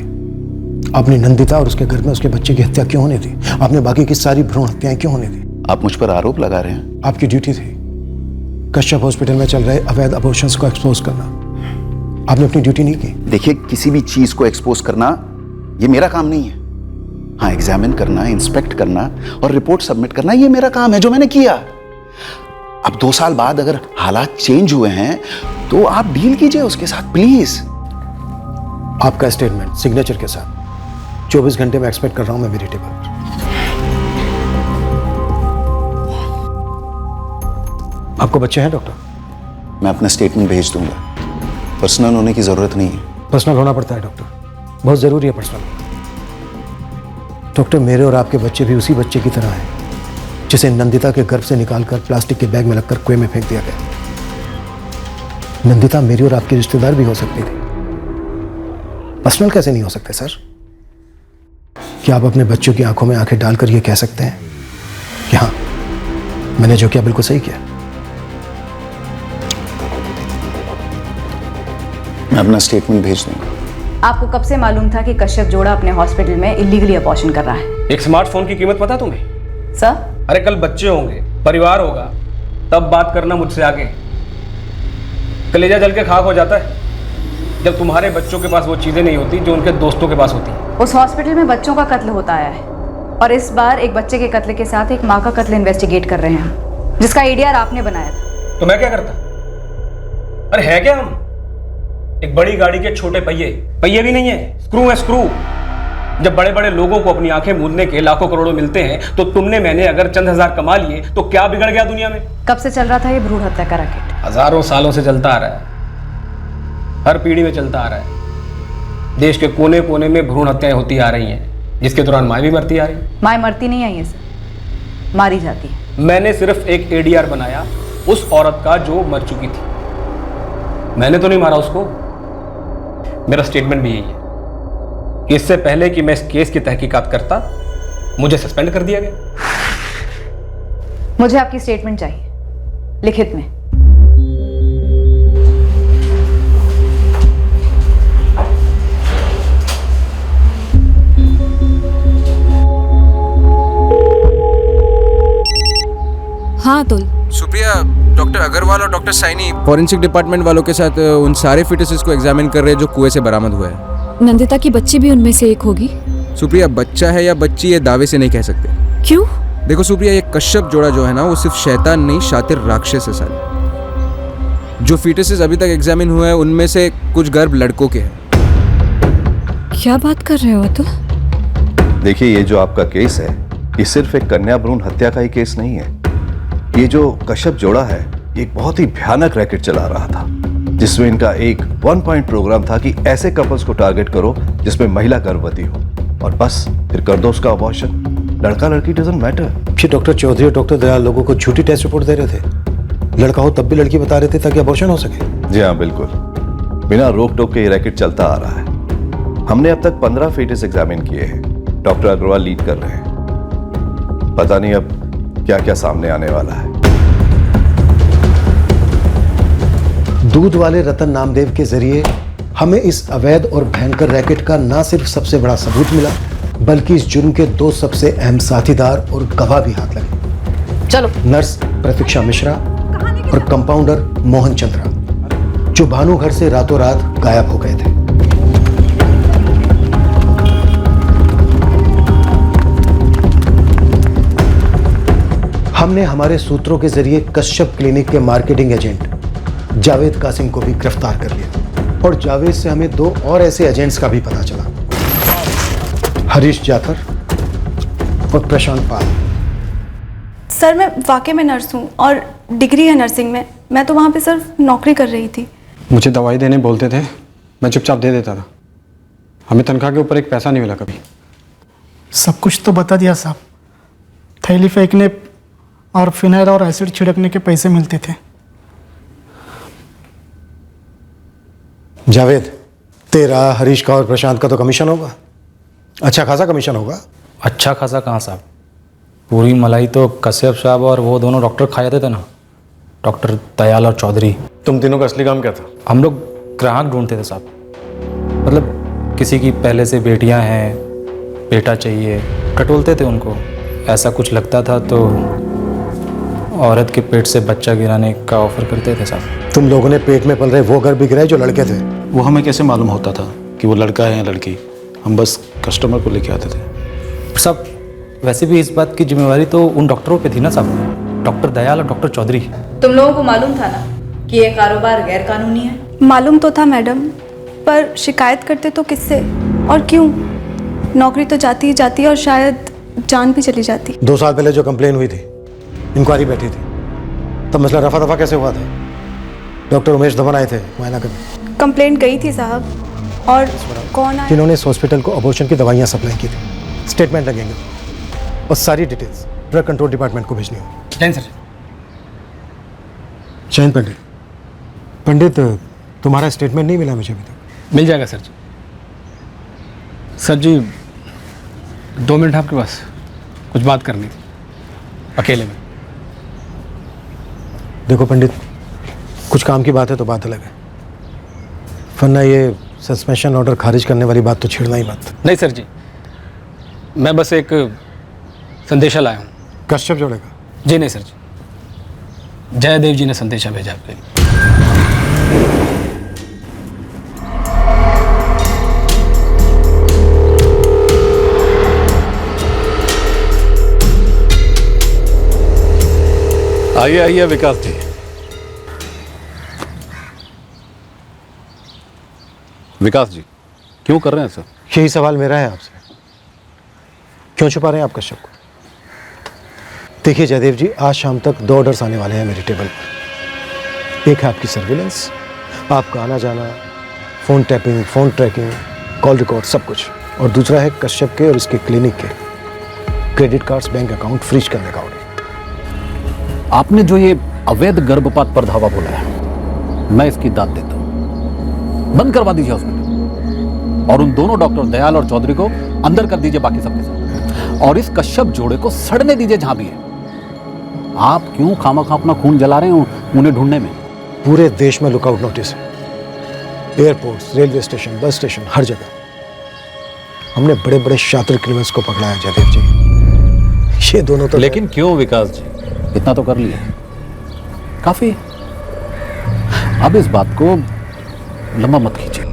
आपने नंदिता और उसके घर में उसके बच्चे की हत्या क्यों होने दी, आपने बाकी की सारी भ्रूण हत्याएं क्यों होने दी? आप मुझ पर आरोप लगा रहे हैं। आपकी ड्यूटी थी कश्यप हॉस्पिटल में चल रहे अवैध अबॉर्शंस को एक्सपोज करना। आपने अपनी ड्यूटी नहीं की। देखिए, किसी भी चीज को एक्सपोज करना ये मेरा काम नहीं है। हाँ, एग्जामिन करना, इंस्पेक्ट करना और रिपोर्ट सबमिट करना ये मेरा काम है, जो मैंने किया। अब 2 साल बाद अगर हालात चेंज हुए हैं तो आप डील कीजिए उसके साथ, प्लीज। आपका स्टेटमेंट सिग्नेचर के साथ 24 घंटे में एक्सपेक्ट कर रहा हूं मैं मेरी टेबल पर। आपको बच्चे हैं डॉक्टर? मैं अपना स्टेटमेंट भेज दूंगा, पर्सनल होने की जरूरत नहीं है। पर्सनल होना पड़ता है डॉक्टर, बहुत ज़रूरी है पर्सनल। डॉक्टर, मेरे और आपके बच्चे भी उसी बच्चे की तरह हैं जिसे नंदिता के गर्भ से निकालकर प्लास्टिक के बैग में लगकर कुएं में फेंक दिया गया। नंदिता मेरी और आपकी रिश्तेदार भी हो सकती थी, पर्सनल कैसे नहीं हो सकते सर? क्या आप अपने बच्चों की आंखों में आंखें डालकर ये कह सकते हैं कि हाँ, मैंने जो किया बिल्कुल सही किया? मैं अपना स्टेटमेंट भेज दूंगा। आपको कब से मालूम था कि कश्यप जोड़ा अपने हॉस्पिटल में इलीगली अबॉर्शन कर रहा है? एक स्मार्टफोन की कीमत पता तुम्हें? सर? अरे कल बच्चे होंगे, परिवार होगा, तब बात करना मुझसे आगे। कलेजा जल के खाक हो जाता है जब तुम्हारे बच्चों के पास वो चीजें नहीं होती जो उनके दोस्तों के पास होती। उस हॉस्पिटल में बच्चों का कत्ल होता आया है और इस बार एक बच्चे के कत्ल के साथ एक माँ का कत्ल इन्वेस्टिगेट कर रहे हैं, जिसका एडीआर आपने बनाया था। तो मैं क्या करता? अरे है क्या हम? एक बड़ी गाड़ी के छोटे पहिए भी नहीं है, स्क्रू है स्क्रू। जब बड़े बड़े लोगों को अपनी आंखें मूंदने के लाखों करोड़ों मिलते हैं तो तुमने मैंने अगर चंद हजार कमा लिए तो क्या बिगड़ गया दुनिया में? कब से चल रहा था ये भ्रूण हत्या का रैकेट? हजारों सालों से चलता आ रहा है, हर पीढ़ी में चलता आ रहा है। देश के कोने कोने में भ्रूण हत्याएं होती आ रही हैं, जिसके दौरान माँ भी मरती आ रही। माँ मरती नहीं आई है सर, मारी जाती है। मैंने सिर्फ एक एडीआर बनाया उस औरत का जो मर चुकी थी, मैंने तो नहीं मारा उसको। मेरा स्टेटमेंट भी यही है कि इससे पहले कि मैं इस केस की तहकीकात करता, मुझे सस्पेंड कर दिया गया। मुझे आपकी स्टेटमेंट चाहिए, लिखित में। हाँ अतुल। सुप्रिया, डॉक्टर अग्रवाल और डॉक्टर साइनी फॉरेंसिक डिपार्टमेंट वालों के साथ उन सारे फिटसेस को एग्जामिन कर रहे हैं जो कुएं से बरामद हुए हैं। नंदिता की बच्ची भी उनमें से एक होगी। सुप्रिया, बच्चा है या बच्ची ये दावे से नहीं कह सकते। क्यों? देखो सुप्रिया, ये कश्यप जोड़ा जो है ना, वो सिर्फ शैतान नहीं, शातिर राक्षस है साले। जो फिटसेस अभी तक एग्जामिन हुए हैं उनमें से कुछ गर्भ लड़कों के हैं। क्या बात कर रहे हो अतुल? देखिए, ये जो आपका केस है ये सिर्फ एक कन्या भ्रूण हत्या का ही केस नहीं है। ये जो कश्यप जोड़ा है ये एक बहुत ही भयानक रैकेट चला रहा था, जिसमें इनका एक 1 पॉइंट प्रोग्राम था कि ऐसे कपल्स को टारगेट करो जिसमें महिला गर्भवती हो और बस फिर कर दो उसका अबॉर्शन। लड़का लड़की डजंट मैटर। कि डॉक्टर चौधरी और डॉक्टर दयाल लोगों को झूठी टेस्ट रिपोर्ट दे रहे थे, लड़का हो तब भी लड़की बता रहे थे ताकि अबॉर्शन हो सके। जी हाँ, बिल्कुल। बिना रोक टोक के ये रैकेट चलता आ रहा है। हमने अब तक 15 फेटस एग्जामिन किए हैं, डॉक्टर अग्रवाल लीड कर रहे हैं। पता नहीं अब क्या क्या सामने आने वाला है। दूध वाले रतन नामदेव के जरिए हमें इस अवैध और भयंकर रैकेट का न सिर्फ सबसे बड़ा सबूत मिला, बल्कि इस जुर्म के 2 सबसे अहम साथीदार और गवाह भी हाथ लगे। चलो। नर्स प्रतीक्षा मिश्रा और कंपाउंडर मोहन चंद्रा, जो भानु घर से रातों रात गायब हो गए थे। हमने हमारे सूत्रों के जरिए कश्यप क्लिनिक के मार्केटिंग एजेंट जावेद कासिम को भी गिरफ्तार कर लिया और जावेद से हमें 2 और ऐसे एजेंट्स का भी पता चला, हरीश जाखर और प्रशांत पाल। सर, मैं वाकई में नर्स हूँ और डिग्री है नर्सिंग में। मैं तो वहाँ पे सिर्फ नौकरी कर रही थी। मुझे दवाई देने बोलते थे, मैं चुपचाप दे देता था। हमें तनख्वाह के ऊपर एक पैसा नहीं मिला कभी। सब कुछ तो बता दिया साहब। थैली फेंकने और फिनाइल और एसिड छिड़कने के पैसे मिलते थे। जावेद, तेरा, हरीश का और प्रशांत का तो कमीशन होगा, अच्छा खासा कमीशन होगा। अच्छा खासा कहाँ साहब, पूरी मलाई तो कश्यप साहब और वो दोनों डॉक्टर खा जाते थे ना, डॉक्टर दयाल और चौधरी। तुम तीनों का असली काम क्या था? हम लोग ग्राहक ढूंढते थे साहब। मतलब किसी की पहले से बेटियां हैं, बेटा चाहिए, टटोलते थे उनको। ऐसा कुछ लगता था तो औरत के पेट से बच्चा गिराने का ऑफर करते थे साहब। तुम लोगों ने पेट में पल रहे वो गर्भ भी गिराए जो लड़के थे। वो हमें कैसे मालूम होता था कि वो लड़का है या लड़की? हम बस कस्टमर को लेके आते थे साहब। वैसे भी इस बात की जिम्मेवारी तो उन डॉक्टरों पे थी ना साहब, डॉक्टर दयाल और डॉक्टर चौधरी। तुम लोगों को मालूम था ना कि ये कारोबार गैर कानूनी है? मालूम तो था मैडम, पर शिकायत करते तो किससे और क्यों? नौकरी तो जाती ही जाती और शायद जान भी चली जाती। 2 साल पहले जो कंप्लेन हुई थी, इंक्वायरी बैठी थी, तब मसला रफा दफा कैसे हुआ था? डॉक्टर उमेश धवन आए थे मुआयना करने। कंप्लेंट गई थी साहब। और कौन आया? जिन्होंने इस हॉस्पिटल को अबॉर्शन की दवाइयाँ सप्लाई की थी। स्टेटमेंट लगेंगे और सारी डिटेल्स ड्रग कंट्रोल डिपार्टमेंट को भेजनी होगी। जैन सर। जैन पंडित, पंडित तुम्हारा स्टेटमेंट नहीं मिला मुझे अभी तक। मिल जाएगा सर जी। सर जी 2 मिनट आपके पास, कुछ बात करनी थी अकेले में। देखो पंडित, कुछ काम की बात है तो बात अलग है, वरना ये सस्पेंशन ऑर्डर खारिज करने वाली बात तो छेड़ना ही मत। नहीं सर जी, मैं बस एक संदेशा लाया हूँ। कश्यप जोड़े का? जी नहीं सर जी, जयदेव जी ने संदेशा भेजा आपके लिए। आइए आइए विकास जी। विकास जी क्यों कर रहे हैं सर? यही सवाल मेरा है आपसे, क्यों छुपा रहे हैं आप कश्यप को? देखिए जयदेव जी, आज शाम तक 2 ऑर्डर्स आने वाले हैं मेरे टेबल पर। एक है आपकी सर्विलेंस, आपका आना जाना, phone tapping, phone tracking, call record, सब कुछ। और दूसरा है कश्यप के और इसके क्लिनिक के credit cards, bank account freeze करने का ऑर्डर। आपने जो ये अवैध गर्भपात पर धावा बोला है, मैं इसकी दाद देता हूं। बंद करवा दीजिए हॉस्पिटल और उन दोनों डॉक्टर दयाल और चौधरी को अंदर कर दीजिए बाकी सबके साथ, और इस कश्यप जोड़े को सड़ने दीजिए जहां भी है। आप क्यों खामखा अपना खून जला रहे हैं उन्हें ढूंढने में? पूरे देश में लुकआउट नोटिस है, airports, railway station, bus station, हर जगह। हमने बड़े बड़े शातिर क्रिमिनल्स को पकड़ा है जयदेव जी। ये दोनों तो लेकिन क्यों विकास जी, इतना तो कर लिया, काफी। अब इस बात को लंबा मत खींचिए,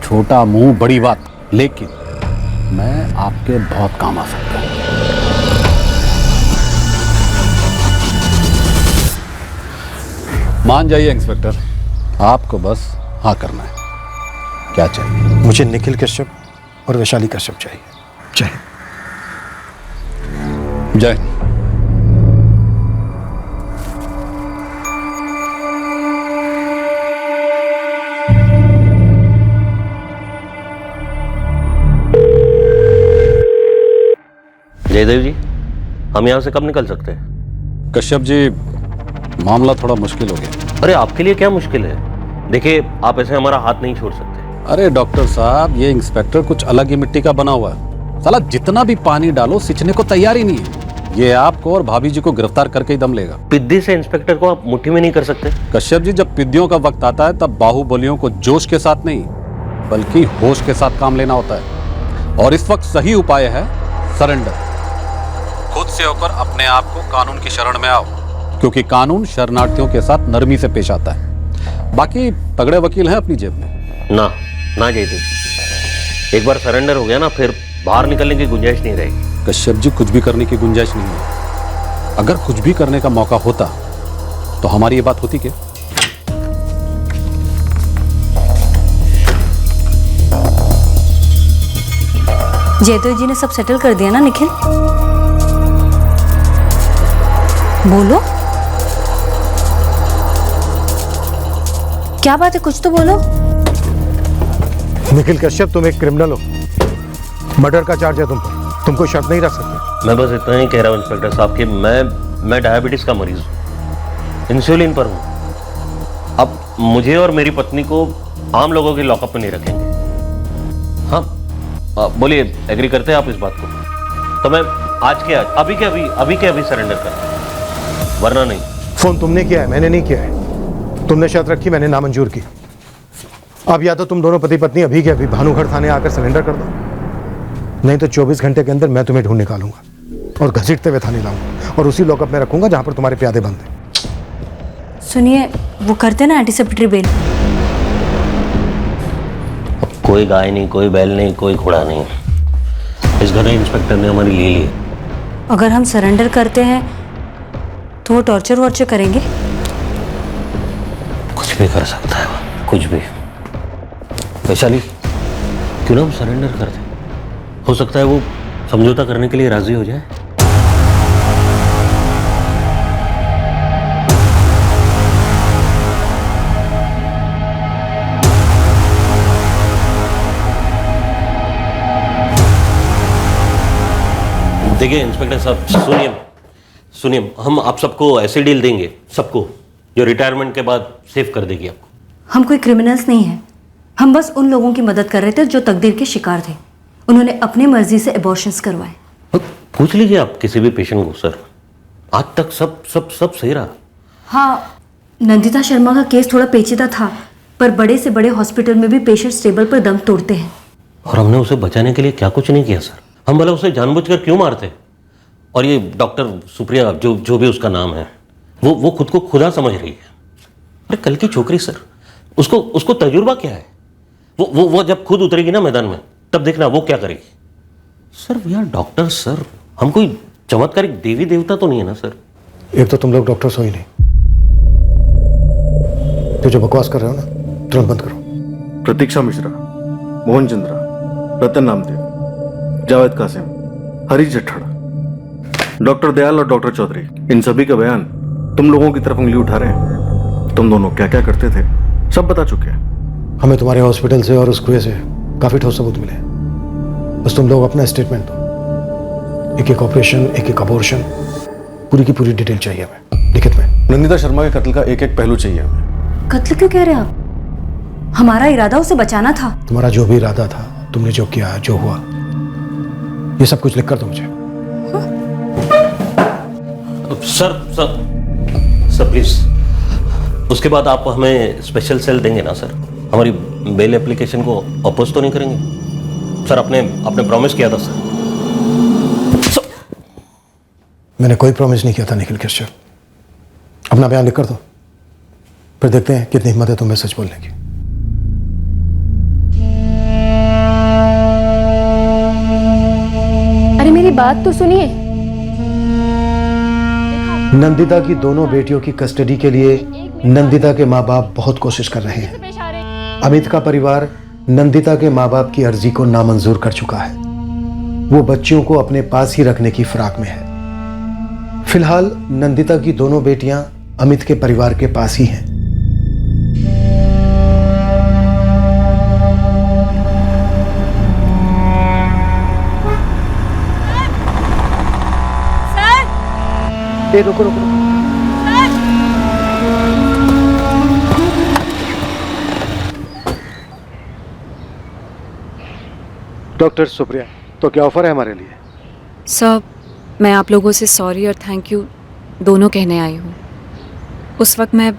छोटा मुंह बड़ी बात। लेकिन मैं आपके बहुत काम आ सकता हूं। मान जाइए इंस्पेक्टर, आपको बस हाँ करना है। क्या चाहिए? मुझे निखिल कश्यप और वैशाली कश्यप चाहिए। जय जय। जयदेव जी, हम यहाँ से कब निकल सकते हैं? कश्यप जी, मामला थोड़ा मुश्किल हो गया। अरे आपके लिए क्या मुश्किल है? देखिए, आप ऐसे हमारा हाथ नहीं छोड़ सकते। अरे डॉक्टर साहब, ये इंस्पेक्टर कुछ अलग ही मिट्टी का बना हुआ है। साला जितना भी पानी डालो सिंचने को तैयार ही नहीं है। ये आपको और भाभी जी को गिरफ्तार करके ही दम लेगा। पिद्दी से इंस्पेक्टर को आप मुट्ठी में नहीं कर सकते? कश्यप जी, जब पिद्दियों का वक्त आता है तब बाहुबलियों को जोश के साथ नहीं बल्कि होश के साथ काम लेना होता है। और इस वक्त सही उपाय है सरेंडर। खुद से होकर अपने आप को कानून की शरण में आओ, क्योंकि कानून शरणार्थियों के साथ नरमी से पेश आता है। बाकी तगड़े वकील हैं अपनी जेब में। ना ना जयदेव, एक बार सरेंडर हो गया ना, फिर बाहर निकलने की गुंजाइश नहीं रहेगी। कश्यप जी, कुछ भी करने की गुंजाइश नहीं है। अगर कुछ भी करने का मौका होता तो हमारी ये बात होती क्या? जयदेव जी ने सब सेटल कर दिया ना निखिल? बोलो, क्या बात है, कुछ तो बोलो। निखिल कश्यप, तुम एक क्रिमिनल हो। मर्डर का चार्ज है तुम पर, तुम कोई शर्त नहीं रख सकते। मैं बस इतना ही कह रहा हूँ इंस्पेक्टर साहब कि मैं डायबिटीज का मरीज हूँ, इंसुलिन पर हूँ। अब मुझे और मेरी पत्नी को आम लोगों के लॉकअप में नहीं रखेंगे। हाँ बोलिए, एग्री करते हैं आप इस बात को? तो मैं आज के आज, अभी के अभी सरेंडर करता हूँ, वरना नहीं। फोन तुमने किया है, मैंने नहीं किया है। तुमने शर्त रखी, मैंने नामंजूर की। अब या तो तुम दोनों पति पत्नी अभी के अभी भानुगढ़ थाने आकर सरेंडर कर दो, नहीं तो 24 घंटे के अंदर मैं तुम्हें ढूंढ निकालूंगा और घसीटते हुए थाने लाऊंगा और उसी लॉकअप में रखूंगा जहां पर तुम्हारे प्यादे बंद हैं। सुनिए, वो करते ना एंटीसिपेटरी बेल। अब कोई गाय नहीं, कोई बैल नहीं, कोई घोड़ा नहीं, इस घर इंस्पेक्टर ने हमारी ले ली। अगर हम सरेंडर करते हैं तो वो टॉर्चर वॉर्चर करेंगे? कुछ भी कर सकता है वो, कुछ भी। वैशाली, क्यों ना हम सरेंडर कर दें? हो सकता है वो समझौता करने के लिए राजी हो जाए। देखिए इंस्पेक्टर साहब, सुनिए, हम आप सबको ऐसे डील देंगे, सबको, जो रिटायरमेंट के बाद सेव कर देगी आपको। हम कोई क्रिमिनल्स नहीं हैं, हम बस उन लोगों की मदद कर रहे थे जो तकदीर के शिकार थे। उन्होंने अपनी मर्जी से एबॉर्शंस करवाए। पूछ लीजिए आप किसी भी पेशेंट को सर, आज तक सब सब सब सही रहा। हाँ, नंदिता शर्मा का केस थोड़ा पेचीदा था, पर बड़े से बड़े हॉस्पिटल में भी पेशेंट्स टेबल पर दम तोड़ते हैं। और हमने उसे बचाने के लिए क्या कुछ नहीं किया सर। हम भला उसे जानबूझकर क्यों मारते? और ये डॉक्टर सुप्रिया, जो भी उसका नाम है, वो खुद को खुदा समझ रही है। अरे कल की छोकरी सर, उसको तजुर्बा क्या है? वो जब खुद उतरेगी ना मैदान में, तब देखना वो क्या करेगी। Sir we are doctor sir, हम कोई चमत्कारिक देवी देवता तो नहीं है ना सर। एक तो तुम लोग डॉक्टर्स हो ही नहीं, तो जो बकवास कर रहे हो ना, तुरंत बंद करो। प्रतीक्षा मिश्रा, मोहन चंद्रा, रतन नामदेव, जावेद कासिम, हरी जट्ठड़, डॉक्टर दयाल और डॉक्टर चौधरी, इन सभी का बयान तुम लोगों की तरफ उंगली उठा रहे हैं। तुम दोनों क्या क्या करते थे सब बता चुके हैं। हमें तुम्हारे हॉस्पिटल से और उस कुएं से काफी ठोस सबूत मिले। बस तुम लोग अपना स्टेटमेंट दो। एक एक ऑपरेशन, एक एक अबॉर्शन, पूरी की पूरी डिटेल चाहिए हमें, लिखित में। नंदिता शर्मा के कत्ल का एक एक पहलू चाहिए हमें। कत्ल क्यों कह रहे हैं आप? हमारा इरादा उसे बचाना था। तुम्हारा जो भी इरादा था, तुमने जो किया, जो हुआ, ये सब कुछ लिख कर दो मुझे। सर प्लीज, उसके बाद आप हमें स्पेशल सेल देंगे ना सर? हमारी बेल एप्लीकेशन को अपोज तो नहीं करेंगे सर? आपने प्रॉमिस किया था सर। मैंने कोई प्रॉमिस नहीं किया था निखिल कश्यप। अपना बयान लिख कर दो, फिर देखते हैं कितनी हिम्मत है तुम्हें सच बोलने की। अरे मेरी बात तो सुनिए। नंदिता की दोनों बेटियों की कस्टडी के लिए नंदिता के माँ बाप बहुत कोशिश कर रहे हैं। अमित का परिवार नंदिता के माँ बाप की अर्जी को नामंजूर कर चुका है। वो बच्चियों को अपने पास ही रखने की फिराक में है। फिलहाल नंदिता की दोनों बेटियां अमित के परिवार के पास ही हैं। सर, रुको रुको। डॉक्टर सुप्रिया, तो क्या ऑफर है हमारे लिए? सर, मैं आप लोगों से सॉरी और थैंक यू दोनों कहने आई हूँ। उस वक्त मैं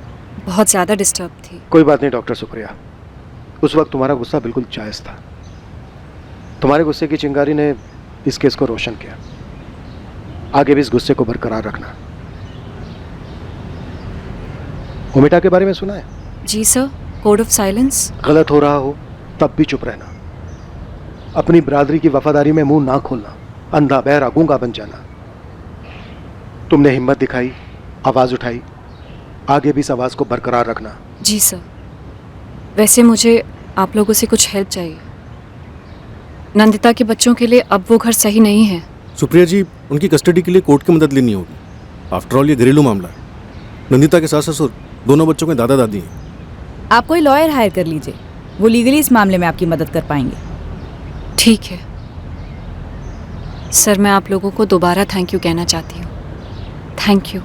बहुत ज़्यादा डिस्टर्ब थी। कोई बात नहीं डॉक्टर सुप्रिया, उस वक्त तुम्हारा गुस्सा बिल्कुल जायज़ था। तुम्हारे गुस्से की चिंगारी ने इस केस को रोशन किया। आगे भी इस गुस्से को बरकरार रखना। ओमिटा के बारे में सुना है? जी सर, कोड ऑफ साइलेंस। गलत हो रहा हो तब भी चुप रहना। अपनी बिरादरी की वफादारी में मुंह ना खोलना, अंधा बहरा गूंगा बन जाना। तुमने हिम्मत दिखाई, आवाज उठाई, आगे भी इस आवाज को बरकरार रखना। जी सर। वैसे मुझे आप लोगों से कुछ हेल्प चाहिए। नंदिता के बच्चों के लिए अब वो घर सही नहीं है। सुप्रिया जी, उनकी कस्टडी के लिए कोर्ट की मदद लेनी होगी। आफ्टर ऑल ये घरेलू मामला है। नंदिता के सास ससुर दोनों बच्चों के दादा दादी हैं। आप कोई लॉयर हायर कर लीजिए, वो लीगली इस मामले में आपकी मदद कर पाएंगे। ठीक है सर, मैं आप लोगों को दोबारा थैंक यू कहना चाहती हूँ। Thank you.